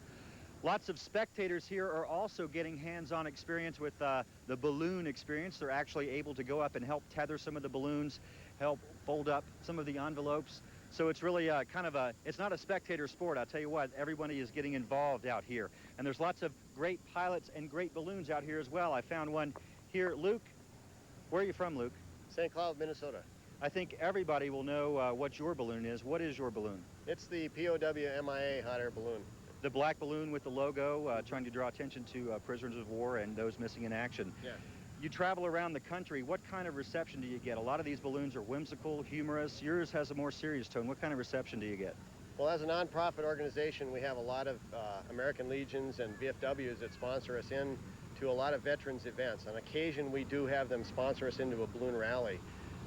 Lots of spectators here are also getting hands-on experience with the balloon experience. They're actually able to go up and help tether some of the balloons, help fold up some of the envelopes. So it's really it's not a spectator sport. I'll tell you what, everybody is getting involved out here. And there's lots of great pilots and great balloons out here as well. I found one here. Luke, where are you from, Luke? St. Cloud, Minnesota. I think everybody will know what your balloon is. What is your balloon? It's the POW MIA hot air balloon. The black balloon with the logo, trying to draw attention to prisoners of war and those missing in action. Yeah. You travel around the country. What kind of reception do you get? A lot of these balloons are whimsical, humorous. Yours has a more serious tone. What kind of reception do you get? Well, as a nonprofit organization, we have a lot of American Legions and VFWs that sponsor us in to a lot of veterans events. On occasion, we do have them sponsor us into a balloon rally.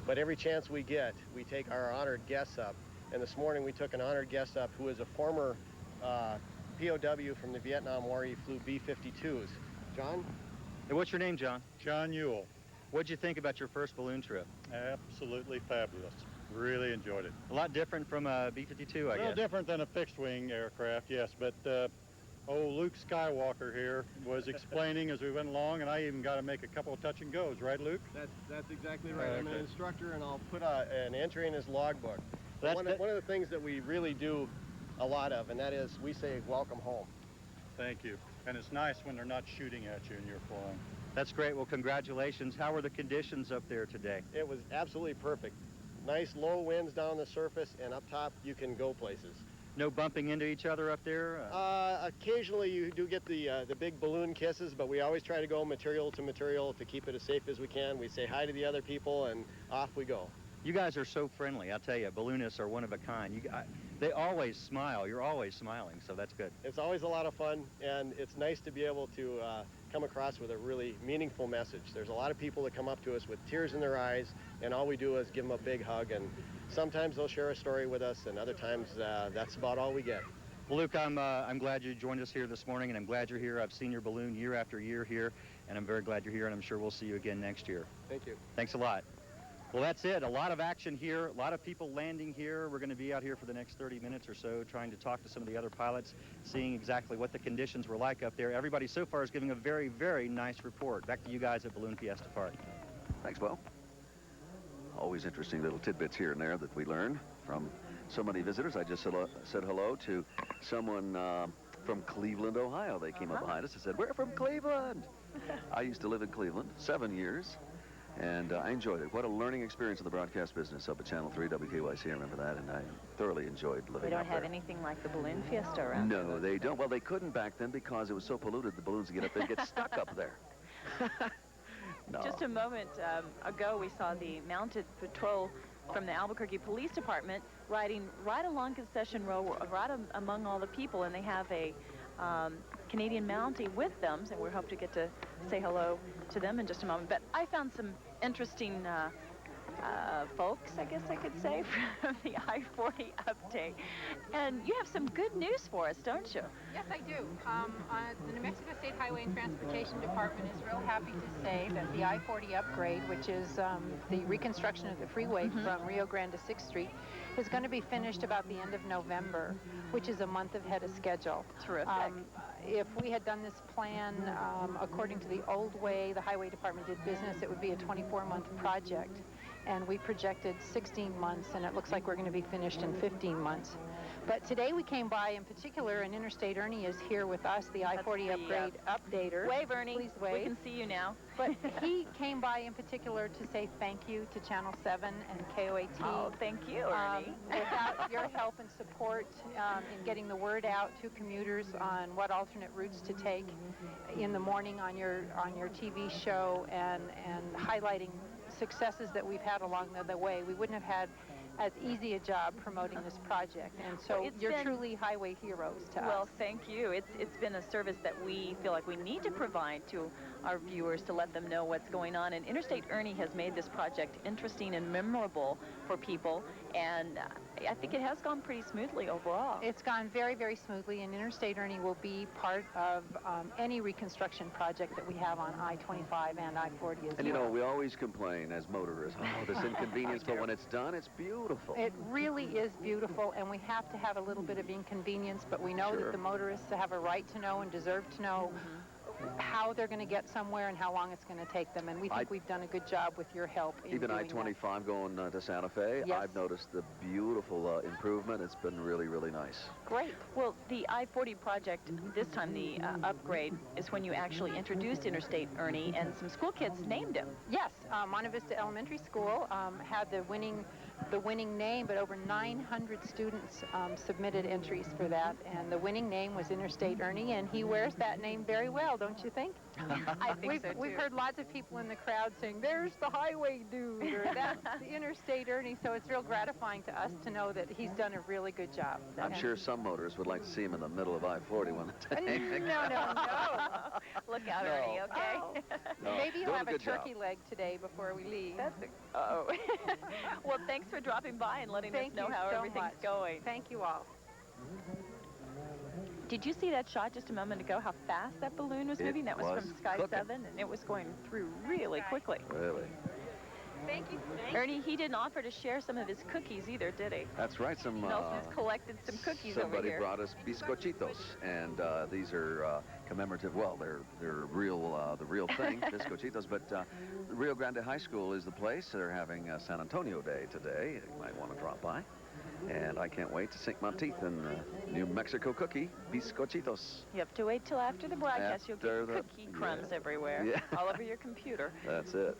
But every chance we get, we take our honored guests up. And this morning, we took an honored guest up who is a former POW from the Vietnam War. He flew B-52s. John? Hey, what's your name, John? John Ewell. What'd you think about your first balloon trip? Absolutely fabulous. Really enjoyed it. A lot different from a B-52, I guess. A little different than a fixed-wing aircraft, yes, but old Luke Skywalker here was explaining as we went along, and I even got to make a couple of touch and goes, right, Luke? That's exactly right. Okay. I'm an instructor, and I'll put an entry in his logbook. One of the things that we really do a lot of, and that is we say, welcome home. Thank you. And it's nice when they're not shooting at you and you're flying. That's great. Well, congratulations. How were the conditions up there today? It was absolutely perfect. Nice low winds down the surface, and up top you can go places. No bumping into each other up there? Occasionally you do get the big balloon kisses, but we always try to go material to material to keep it as safe as we can. We say hi to the other people, and off we go. You guys are so friendly. I'll tell you, balloonists are one of a kind. They always smile. You're always smiling, so that's good. It's always a lot of fun, and it's nice to be able to come across with a really meaningful message. There's a lot of people that come up to us with tears in their eyes, and all we do is give them a big hug, and sometimes they'll share a story with us, and other times that's about all we get. Well, Luke, I'm glad you joined us here this morning, and I'm glad you're here. I've seen your balloon year after year here, and I'm very glad you're here, and I'm sure we'll see you again next year. Thank you. Thanks a lot. Well, that's it. A lot of action here, a lot of people landing here. We're going to be out here for the next 30 minutes or so trying to talk to some of the other pilots, seeing exactly what the conditions were like up there. Everybody so far is giving a very, very nice report. Back to you guys at Balloon Fiesta Park. Thanks, Bo. Always interesting little tidbits here and there that we learn from so many visitors. I just said hello to someone from Cleveland, Ohio. They came up behind us and said, "We're from Cleveland." I used to live in Cleveland 7 years. And I enjoyed it. What a learning experience in the broadcast business up at Channel 3 WKYC. I remember that, and I thoroughly enjoyed living up there. They don't have anything like the Balloon Fiesta around. No, they don't. Well, they couldn't back then because it was so polluted. The balloons would get up there and get stuck up there. No. Just a moment ago, we saw the mounted patrol from the Albuquerque Police Department riding right along Concession Row, right among all the people, and they have a Canadian Mountie with them, and we hope to get to say hello to them in just a moment. But I found some interesting folks, I guess I could say, from the I-40 update. And you have some good news for us, don't you? Yes, I do. The New Mexico State Highway and Transportation Department is real happy to say that the I-40 upgrade, which is the reconstruction of the freeway from Rio Grande to 6th Street, is going to be finished about the end of November, which is a month ahead of schedule. Terrific. If we had done this plan according to the old way the Highway Department did business, it would be a 24-month project. And we projected 16 months, and it looks like we're going to be finished in 15 months. But today we came by in particular, and Interstate Ernie is here with us, the I-40 upgrade updater. Wave, Ernie. Please wave. We can see you now. But he came by in particular to say thank you to Channel 7 and KOAT. Oh, thank you, Ernie. Without your help and support in getting the word out to commuters on what alternate routes to take in the morning on your TV show and highlighting successes that we've had along the way, we wouldn't have had as easy a job promoting this project. And so you're truly highway heroes to us. Well, thank you. It's been a service that we feel like we need to provide to our viewers to let them know what's going on. And Interstate Ernie has made this project interesting and memorable for people. And I think it has gone pretty smoothly overall. It's gone very, very smoothly, and Interstate Ernie will be part of any reconstruction project that we have on I-25 and I-40 as well. And you know, we always complain as motorists, oh, this inconvenience, but when it's done, it's beautiful. It really is beautiful, and we have to have a little bit of inconvenience, but we know that the motorists have a right to know and deserve to know how they're going to get somewhere and how long it's going to take them, and we think we've done a good job with your help in even doing I-25 going to Santa Fe, I've noticed the beautiful improvement. It's been really, really nice. Great. Well, the I-40 project, this time the upgrade, is when you actually introduced Interstate Ernie, and some school kids named him. Yes, Monte Vista Elementary School had the winning name, but over 900 students submitted entries for that, and the winning name was Interstate Ernie, and he wears that name very well, don't you think? I think so, too. We've heard lots of people in the crowd saying, there's the highway dude, or that's the Interstate Ernie, so it's real gratifying to us to know that he's done a really good job. I'm sure some motorists would like to see him in the middle of I-40 one day. No. Look out, Ernie, okay? Oh. Maybe you'll have a turkey leg today before we leave. Well, thanks for dropping by and letting us know how everything's going. Thank you all. Did you see that shot just a moment ago, how fast that balloon was moving? That was from Sky 7, and it was going through really quickly. Really? Thank you. Ernie, he didn't offer to share some of his cookies either, did he? That's right. Nelson's collected some cookies over somebody here. brought us bizcochitos, and these are commemorative. Well, they're real, the real thing, bizcochitos. But Rio Grande High School is the place. They're having San Antonio Day today. You might want to drop by. And I can't wait to sink my teeth in New Mexico cookie, bizcochitos. You have to wait till after the broadcast. You'll get cookie crumbs everywhere, all over your computer. That's it.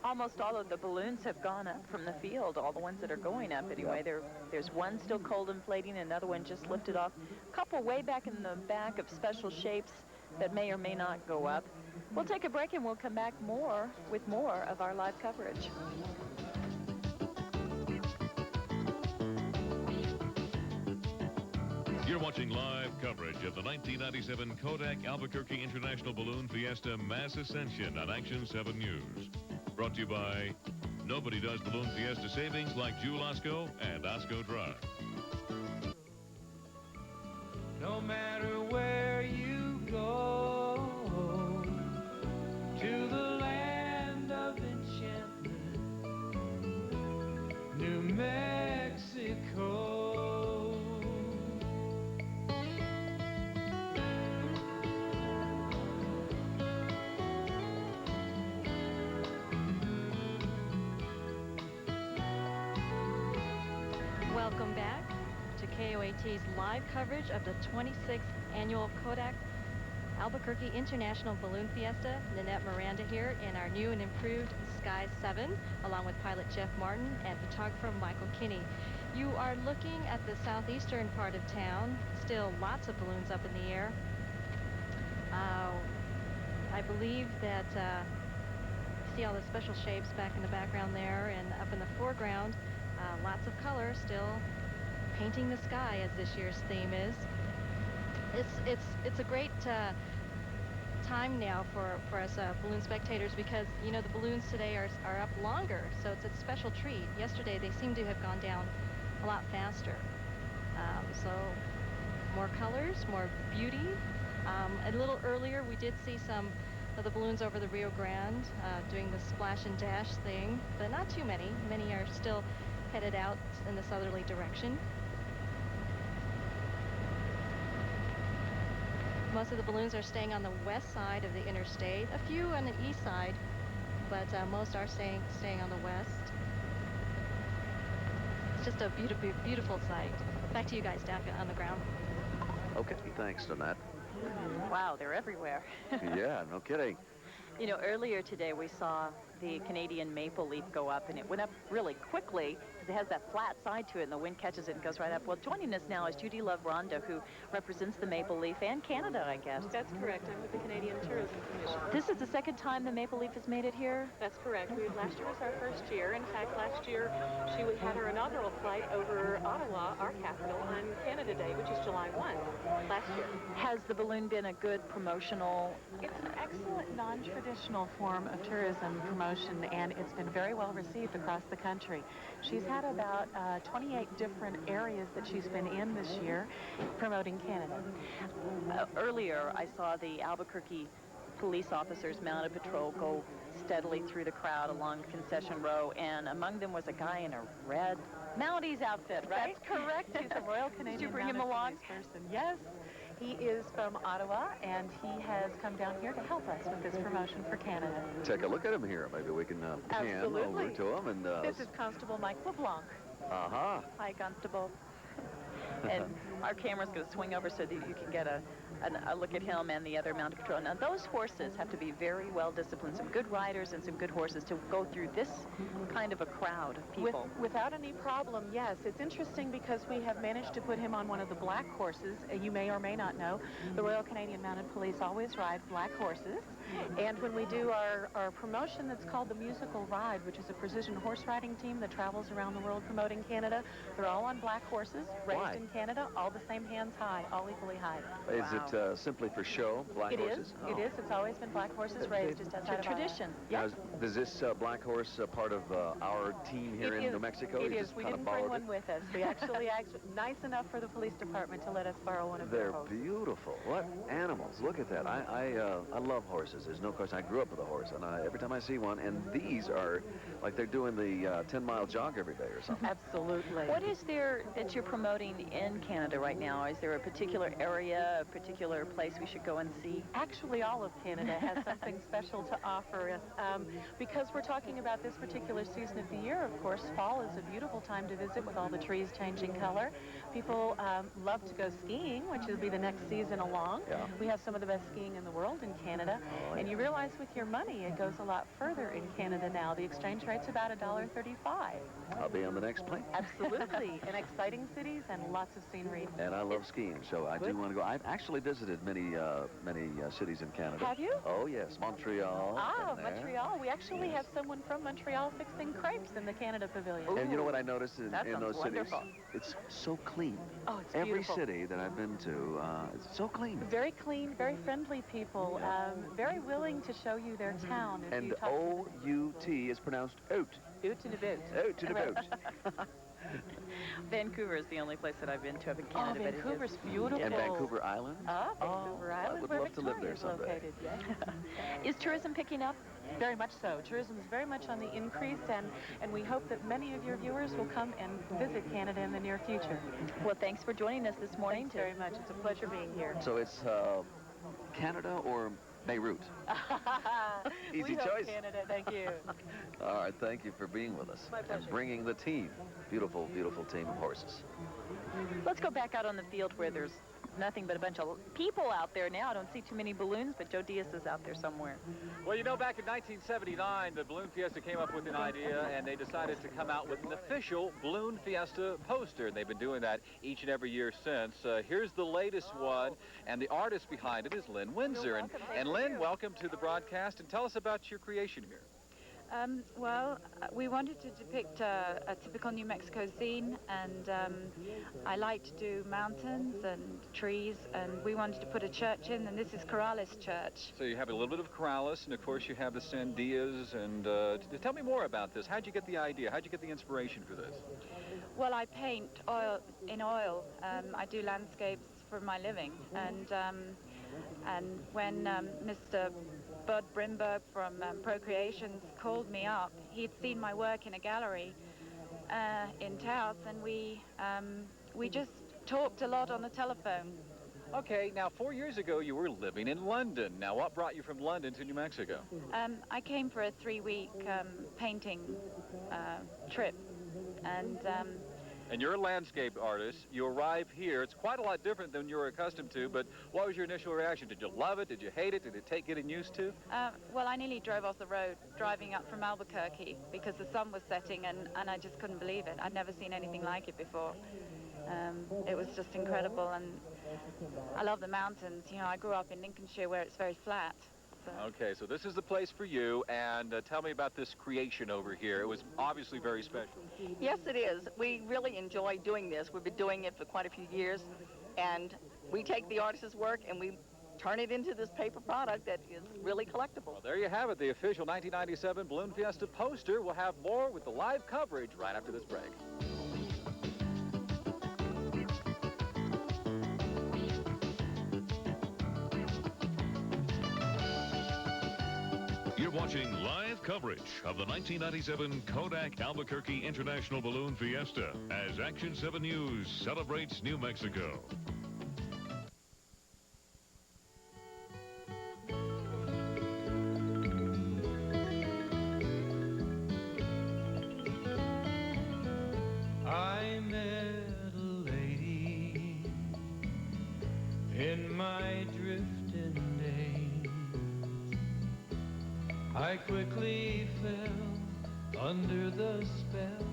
Almost all of the balloons have gone up from the field, all the ones that are going up anyway. There's one still cold inflating, another one just lifted off. A couple way back in the back of special shapes that may or may not go up. We'll take a break and we'll come back with more of our live coverage. You're watching live coverage of the 1997 Kodak Albuquerque International Balloon Fiesta Mass Ascension on Action 7 News. Brought to you by Nobody Does Balloon Fiesta Savings like Jewel Osco and Osco Drive. No matter where you go, to the land of enchantment, New Mexico. Welcome back to KOAT's live coverage of the 26th annual Kodak Albuquerque International Balloon Fiesta. Nanette Miranda here in our new and improved Sky 7, along with pilot Jeff Martin and photographer Michael Kinney. You are looking at the southeastern part of town. Still lots of balloons up in the air. I believe that you see all the special shapes back in the background there, and up in the foreground, lots of color still painting the sky, as this year's theme is. It's a great time now for us balloon spectators, because you know the balloons today are up longer, so it's a special treat. Yesterday they seem to have gone down a lot faster. So more colors, more beauty. A little earlier we did see some of the balloons over the Rio Grande, doing the splash and dash thing, but not too many. Many are still headed out in the southerly direction. Most of the balloons are staying on the west side of the interstate, a few on the east side, but most are staying on the west. It's just a beautiful, beautiful sight. Back to you guys, Dak, on the ground. Okay, thanks, Donette. Wow, they're everywhere. Yeah, no kidding. You know, earlier today we saw the Canadian maple leaf go up, and it went up really quickly because it has that flat side to it, and the wind catches it and goes right up. Well, joining us now is Judy Love Rondo, who represents the maple leaf and Canada, I guess. That's correct. I'm with the Canadian Tourism Commission. This is the second time the maple leaf has made it here? That's correct. Last year was our first year. In fact, last year she had her inaugural flight over Ottawa, our capital, on Canada Day, which is July 1 last year. Has the balloon been a good promotional? It's an excellent non-traditional form of tourism promotion, and it's been very well received across the country. She's had about 28 different areas that she's been in this year promoting Canada. Earlier, I saw the Albuquerque police officers mounted patrol go steadily through the crowd along Concession Row, and among them was a guy in a red Mounties outfit, right? That's correct. He's a Royal Canadian Did you bring him Mounted along? Police person. Yes. He is from Ottawa, and he has come down here to help us with this promotion for Canada. Take a look at him here. Maybe we can pan over to him. And, this is Constable Mike LeBlanc. Uh-huh. Hi, Constable. And our camera's going to swing over so that you can get a look at him and the other mounted patrol. Now, those horses have to be very well disciplined, some good riders and some good horses to go through this kind of a crowd of people. Without any problem, yes. It's interesting because we have managed to put him on one of the black horses. You may or may not know, the Royal Canadian Mounted Police always ride black horses. And when we do our promotion that's called the Musical Ride, which is a precision horse riding team that travels around the world promoting Canada, they're all on black horses, raised in Canada, all the same hands high, all equally high. Is it simply for show, black horses? It is. It's always been black horses raised just outside of tradition. Now, is this black horse part of our team here in New Mexico? It is. We didn't bring one with us. We actually nice enough for the police department to let us borrow one of their horses. They're beautiful. What animals. Look at that. I love horses. There's no question. I grew up with a horse, and every time I see one, and these are like they're doing the 10-mile jog every day or something. Absolutely. What is there that you're promoting in Canada right now? Is there a particular area, a particular place we should go and see? Actually, all of Canada has something special to offer us. Because we're talking about this particular season of the year, of course, fall is a beautiful time to visit with all the trees changing color. People love to go skiing, which will be the next season along. Yeah. We have some of the best skiing in the world in Canada. Oh, yeah. And you realize with your money, it goes a lot further in Canada now. The exchange rate's about $1.35. I'll be on the next plane. Absolutely. In exciting cities and lots of scenery. And I love skiing, so I do want to go. I've actually visited many cities in Canada. Have you? Oh, yes. Montreal. Montreal. We actually have someone from Montreal fixing crepes in the Canada Pavilion. And you know what I noticed in those wonderful. cities? It's so clean. Oh, it's Every beautiful. city that I've been to, it's so clean. Very clean, very friendly people, very willing to show you their town. If And you talk to them. O-U-T is pronounced oat. Oot to the boot. Oat to the boat. Vancouver is the only place that I've been to up in Canada. Oh, Vancouver's beautiful. And Vancouver Island? Vancouver Island, I would where love to live there Victoria's someday. located, yes. Is tourism picking up? Very much so. Tourism is very much on the increase, and we hope that many of your viewers will come and visit Canada in the near future. Well, thanks for joining us this morning. Thanks very much. It's a pleasure being here. So it's Canada or Beirut? Easy we hope choice. Canada. Thank you. All right, thank you for being with us. My pleasure. And bringing the team. Beautiful, beautiful team of horses. Let's go back out on the field where there's nothing but a bunch of people out there now. I don't see too many balloons, but Joe Diaz is out there somewhere. Well, you know, back in 1979, the Balloon Fiesta came up with an idea, and they decided to come out with an official Balloon Fiesta poster. And they've been doing that each and every year since. Here's the latest one, and the artist behind it is Lynn Windsor. And Lynn, welcome to the broadcast, and tell us about your creation here. We wanted to depict a typical New Mexico scene, and I like to do mountains and trees, and we wanted to put a church in, and this is Corrales Church. So you have a little bit of Corrales, and of course you have the Sandias, and tell me more about this. How'd you get the idea? How'd you get the inspiration for this? Well, I paint in oil. I do landscapes for my living, and when Mr. Bud Brimberg from Procreations called me up. He'd seen my work in a gallery in Taos, and we just talked a lot on the telephone. Okay, now 4 years ago you were living in London. Now what brought you from London to New Mexico? I came for a 3-week painting trip, and you're a landscape artist. You arrive here. It's quite a lot different than you were accustomed to, but what was your initial reaction? Did you love it? Did you hate it? Did it take getting used to? well, I nearly drove off the road driving up from Albuquerque because the sun was setting, and I just couldn't believe it. I'd never seen anything like it before. It was just incredible, and I love the mountains. You know, I grew up in Lincolnshire where it's very flat. So. Okay, so this is the place for you, and tell me about this creation over here. It was obviously very special. Yes, it is. We really enjoy doing this. We've been doing it for quite a few years, and we take the artist's work and we turn it into this paper product that is really collectible. Well, there you have it, the official 1997 Balloon Fiesta poster. We'll have more with the live coverage right after this break. You're watching live coverage of the 1997 Kodak Albuquerque International Balloon Fiesta as Action 7 News celebrates New Mexico. I met a lady in my drifting days. I quickly fell under the spell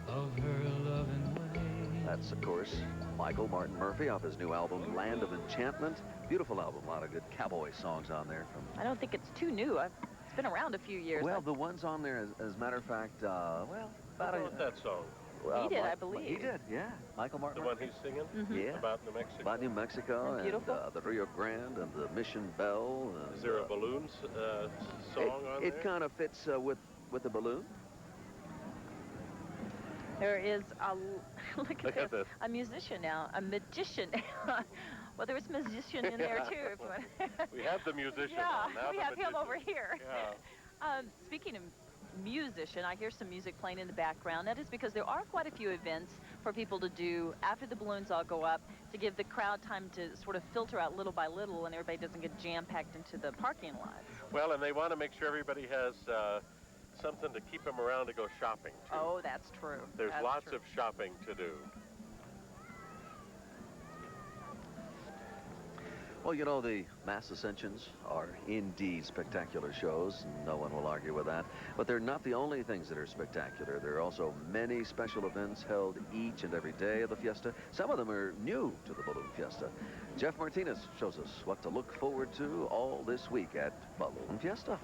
of her loving ways. That's, of course, Michael Martin Murphy off his new album, Land of Enchantment. Beautiful album, a lot of good cowboy songs on there. I don't think it's too new. It's been around a few years. Well, the ones on there, as a matter of fact, well, about How about that song? He did, I believe. He did, yeah. Michael Martin. The one he's singing? Yeah. About New Mexico? About New Mexico and the Rio Grande and the Mission Bell. And, is there a balloon song on there? It kind of fits with the balloon. There is a, look at this, this. A musician now, a magician. Well, there's a musician in there, too. If you want. We have the musician yeah, on. Now we have him over here. Yeah. Speaking of musician, I hear some music playing in the background. That is because there are quite a few events for people to do after the balloons all go up to give the crowd time to sort of filter out little by little and everybody doesn't get jam-packed into the parking lots. Well, and they want to make sure everybody has something to keep them around to go shopping, too. Oh, that's true. There's that's lots true. of shopping to do. Well, you know, the Mass Ascensions are indeed spectacular shows. No one will argue with that. But they're not the only things that are spectacular. There are also many special events held each and every day of the Fiesta. Some of them are new to the Balloon Fiesta. Jeff Martinez shows us what to look forward to all this week at Balloon Fiesta.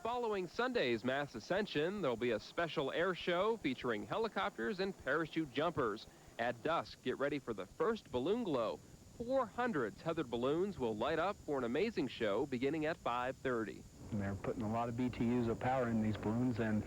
Following Sunday's Mass Ascension, there'll be a special air show featuring helicopters and parachute jumpers. At dusk, get ready for the first balloon glow. 400 tethered balloons will light up for an amazing show beginning at 5:30. They're putting a lot of BTUs of power in these balloons, and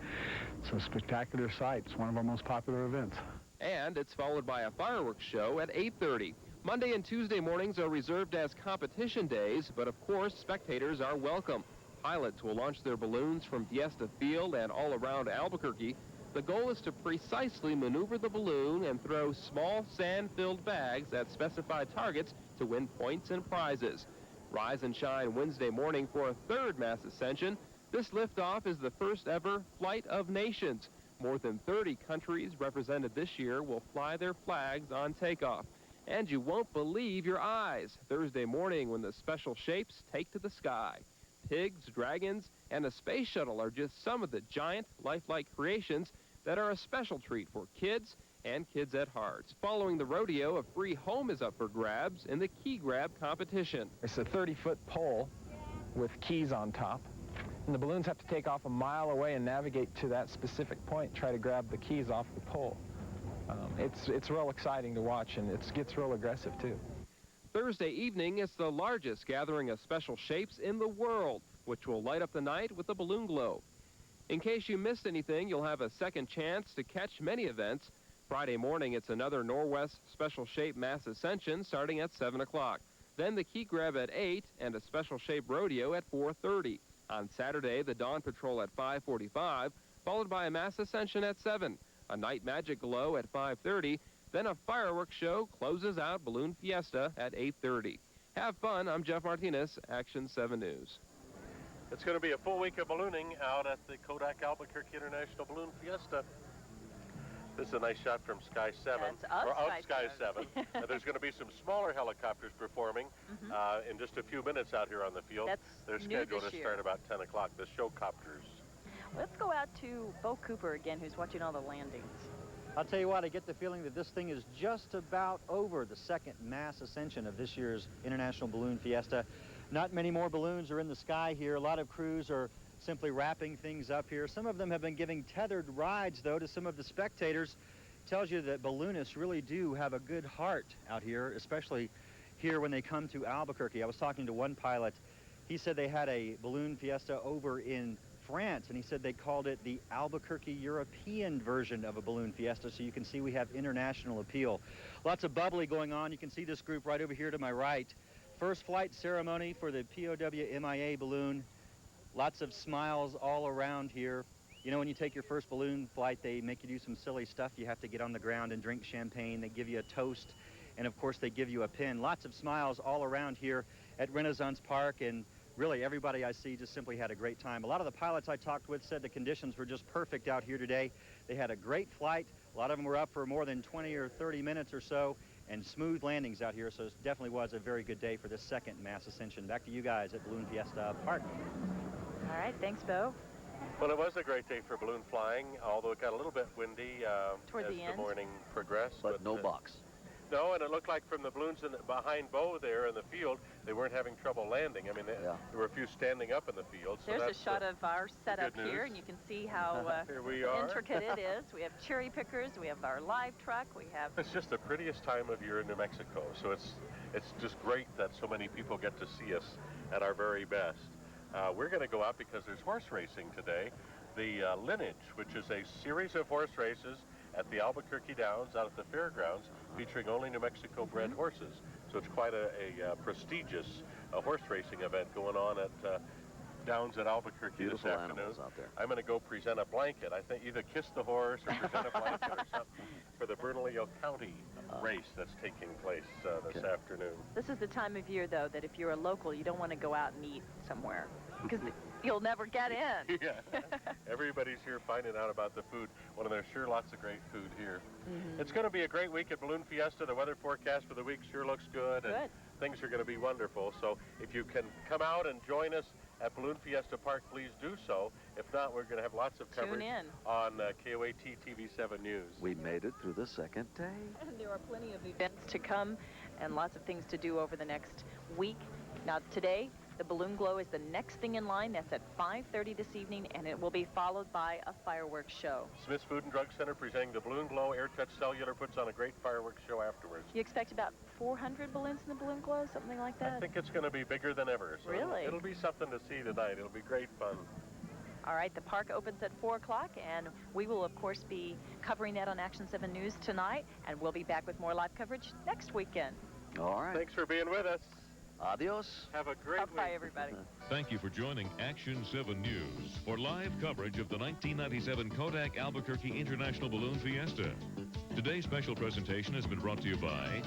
it's a spectacular sight. It's one of our most popular events. And it's followed by a fireworks show at 8:30. Monday and Tuesday mornings are reserved as competition days, but of course, spectators are welcome. Pilots will launch their balloons from Fiesta Field and all around Albuquerque. The goal is to precisely maneuver the balloon and throw small sand-filled bags at specified targets to win points and prizes. Rise and shine Wednesday morning for a third Mass Ascension. This liftoff is the first ever Flight of Nations. More than 30 countries represented this year will fly their flags on takeoff. And you won't believe your eyes Thursday morning when the special shapes take to the sky. Pigs, dragons, and a space shuttle are just some of the giant, lifelike creations that are a special treat for kids and kids at heart. Following the rodeo, a free home is up for grabs in the key grab competition. It's a 30-foot pole with keys on top, and the balloons have to take off a mile away and navigate to that specific point, try to grab the keys off the pole. It's real exciting to watch, and it gets real aggressive, too. Thursday evening is the largest gathering of special shapes in the world, which will light up the night with a balloon glow. In case you missed anything, you'll have a second chance to catch many events. Friday morning, it's another Norwest Special Shape Mass Ascension starting at 7 o'clock. Then the key grab at 8 and a special shape rodeo at 4:30. On Saturday, the Dawn Patrol at 5:45, followed by a mass ascension at 7, a night magic glow at 5:30, then a fireworks show closes out Balloon Fiesta at 8:30. Have fun. I'm Jeff Martinez, Action 7 News. It's going to be a full week of ballooning out at the Kodak Albuquerque International Balloon Fiesta. This is a nice shot from Sky 7, That's or of Sky Sky 7. There's going to be some smaller helicopters performing in just a few minutes out here on the field. They're scheduled to start about 10 o'clock, the showcopters. Let's go out to Bo Cooper again, who's watching all the landings. I'll tell you what, I get the feeling that this thing is just about over, the second mass ascension of this year's International Balloon Fiesta. Not many more balloons are in the sky here. A lot of crews are simply wrapping things up here. Some of them have been giving tethered rides, though, to some of the spectators. Tells you that balloonists really do have a good heart out here, especially here when they come to Albuquerque. I was talking to one pilot. He said they had a balloon fiesta over in France, and he said they called it the Albuquerque European version of a balloon fiesta, so you can see we have international appeal. Lots of bubbly going on. You can see this group right over here to my right. First flight ceremony for the POW MIA balloon. Lots of smiles all around here. You know, when you take your first balloon flight, they make you do some silly stuff. You have to get on the ground and drink champagne. They give you a toast, and of course they give you a pin. Lots of smiles all around here at Renaissance Park, and really everybody I see just simply had a great time. A lot of the pilots I talked with said the conditions were just perfect out here today. They had a great flight. A lot of them were up for more than 20 or 30 minutes or so, and smooth landings out here, so it definitely was a very good day for this second mass ascension. Back to you guys at Balloon Fiesta Park. All right, thanks, Bo. Well, it was a great day for balloon flying, although it got a little bit windy Toward as the end. morning progressed. But no box. No, and it looked like from the balloons behind Bo there in the field, they weren't having trouble landing. I mean, there were a few standing up in the field. So There's a shot of our setup here, and you can see how here we are. intricate it is. We have cherry pickers, we have our live truck, we have... It's just the prettiest time of year in New Mexico, so it's just great that so many people get to see us at our very best. We're going to go out because there's horse racing today. The Lineage, which is a series of horse races at the Albuquerque Downs out at the fairgrounds, featuring only New Mexico bred horses. So it's quite a prestigious horse racing event going on at Downs at Albuquerque Beautiful this afternoon. animals out there. I'm going to go present a blanket. I think either kiss the horse or present a blanket or something for the Bernalillo County race that's taking place this afternoon. This is the time of year, though, that if you're a local, you don't want to go out and eat somewhere, because you'll never get in. Yeah, everybody's here finding out about the food. Well, there's sure lots of great food here. It's going to be a great week at Balloon Fiesta. The weather forecast for the week sure looks good, and things are going to be wonderful. So if you can come out and join us at Balloon Fiesta Park, please do so. If not, we're going to have lots of coverage on KOAT TV 7 News. We made it through the second day. And there are plenty of events to come and lots of things to do over the next week. Now, today, the Balloon Glow is the next thing in line. That's at 5:30 this evening, and it will be followed by a fireworks show. Smith's Food and Drug Center presenting the Balloon Glow. Air Touch Cellular puts on a great fireworks show afterwards. You expect about 400 balloons in the Balloon Glow, something like that? I think it's going to be bigger than ever. So really? It'll be something to see tonight. It'll be great fun. All right, the park opens at 4 o'clock, and we will, of course, be covering that on Action 7 News tonight, and we'll be back with more live coverage next weekend. All right. Thanks for being with us. Adios. Have a great week. Bye, everybody. Thank you for joining Action 7 News for live coverage of the 1997 Kodak Albuquerque International Balloon Fiesta. Today's special presentation has been brought to you by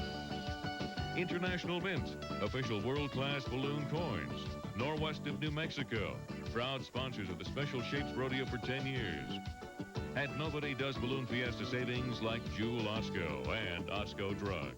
International Mint, official world-class balloon coins. Norwest of New Mexico, proud sponsors of the Special Shapes Rodeo for 10 years. And nobody does Balloon Fiesta savings like Jewel Osco and Osco Drug.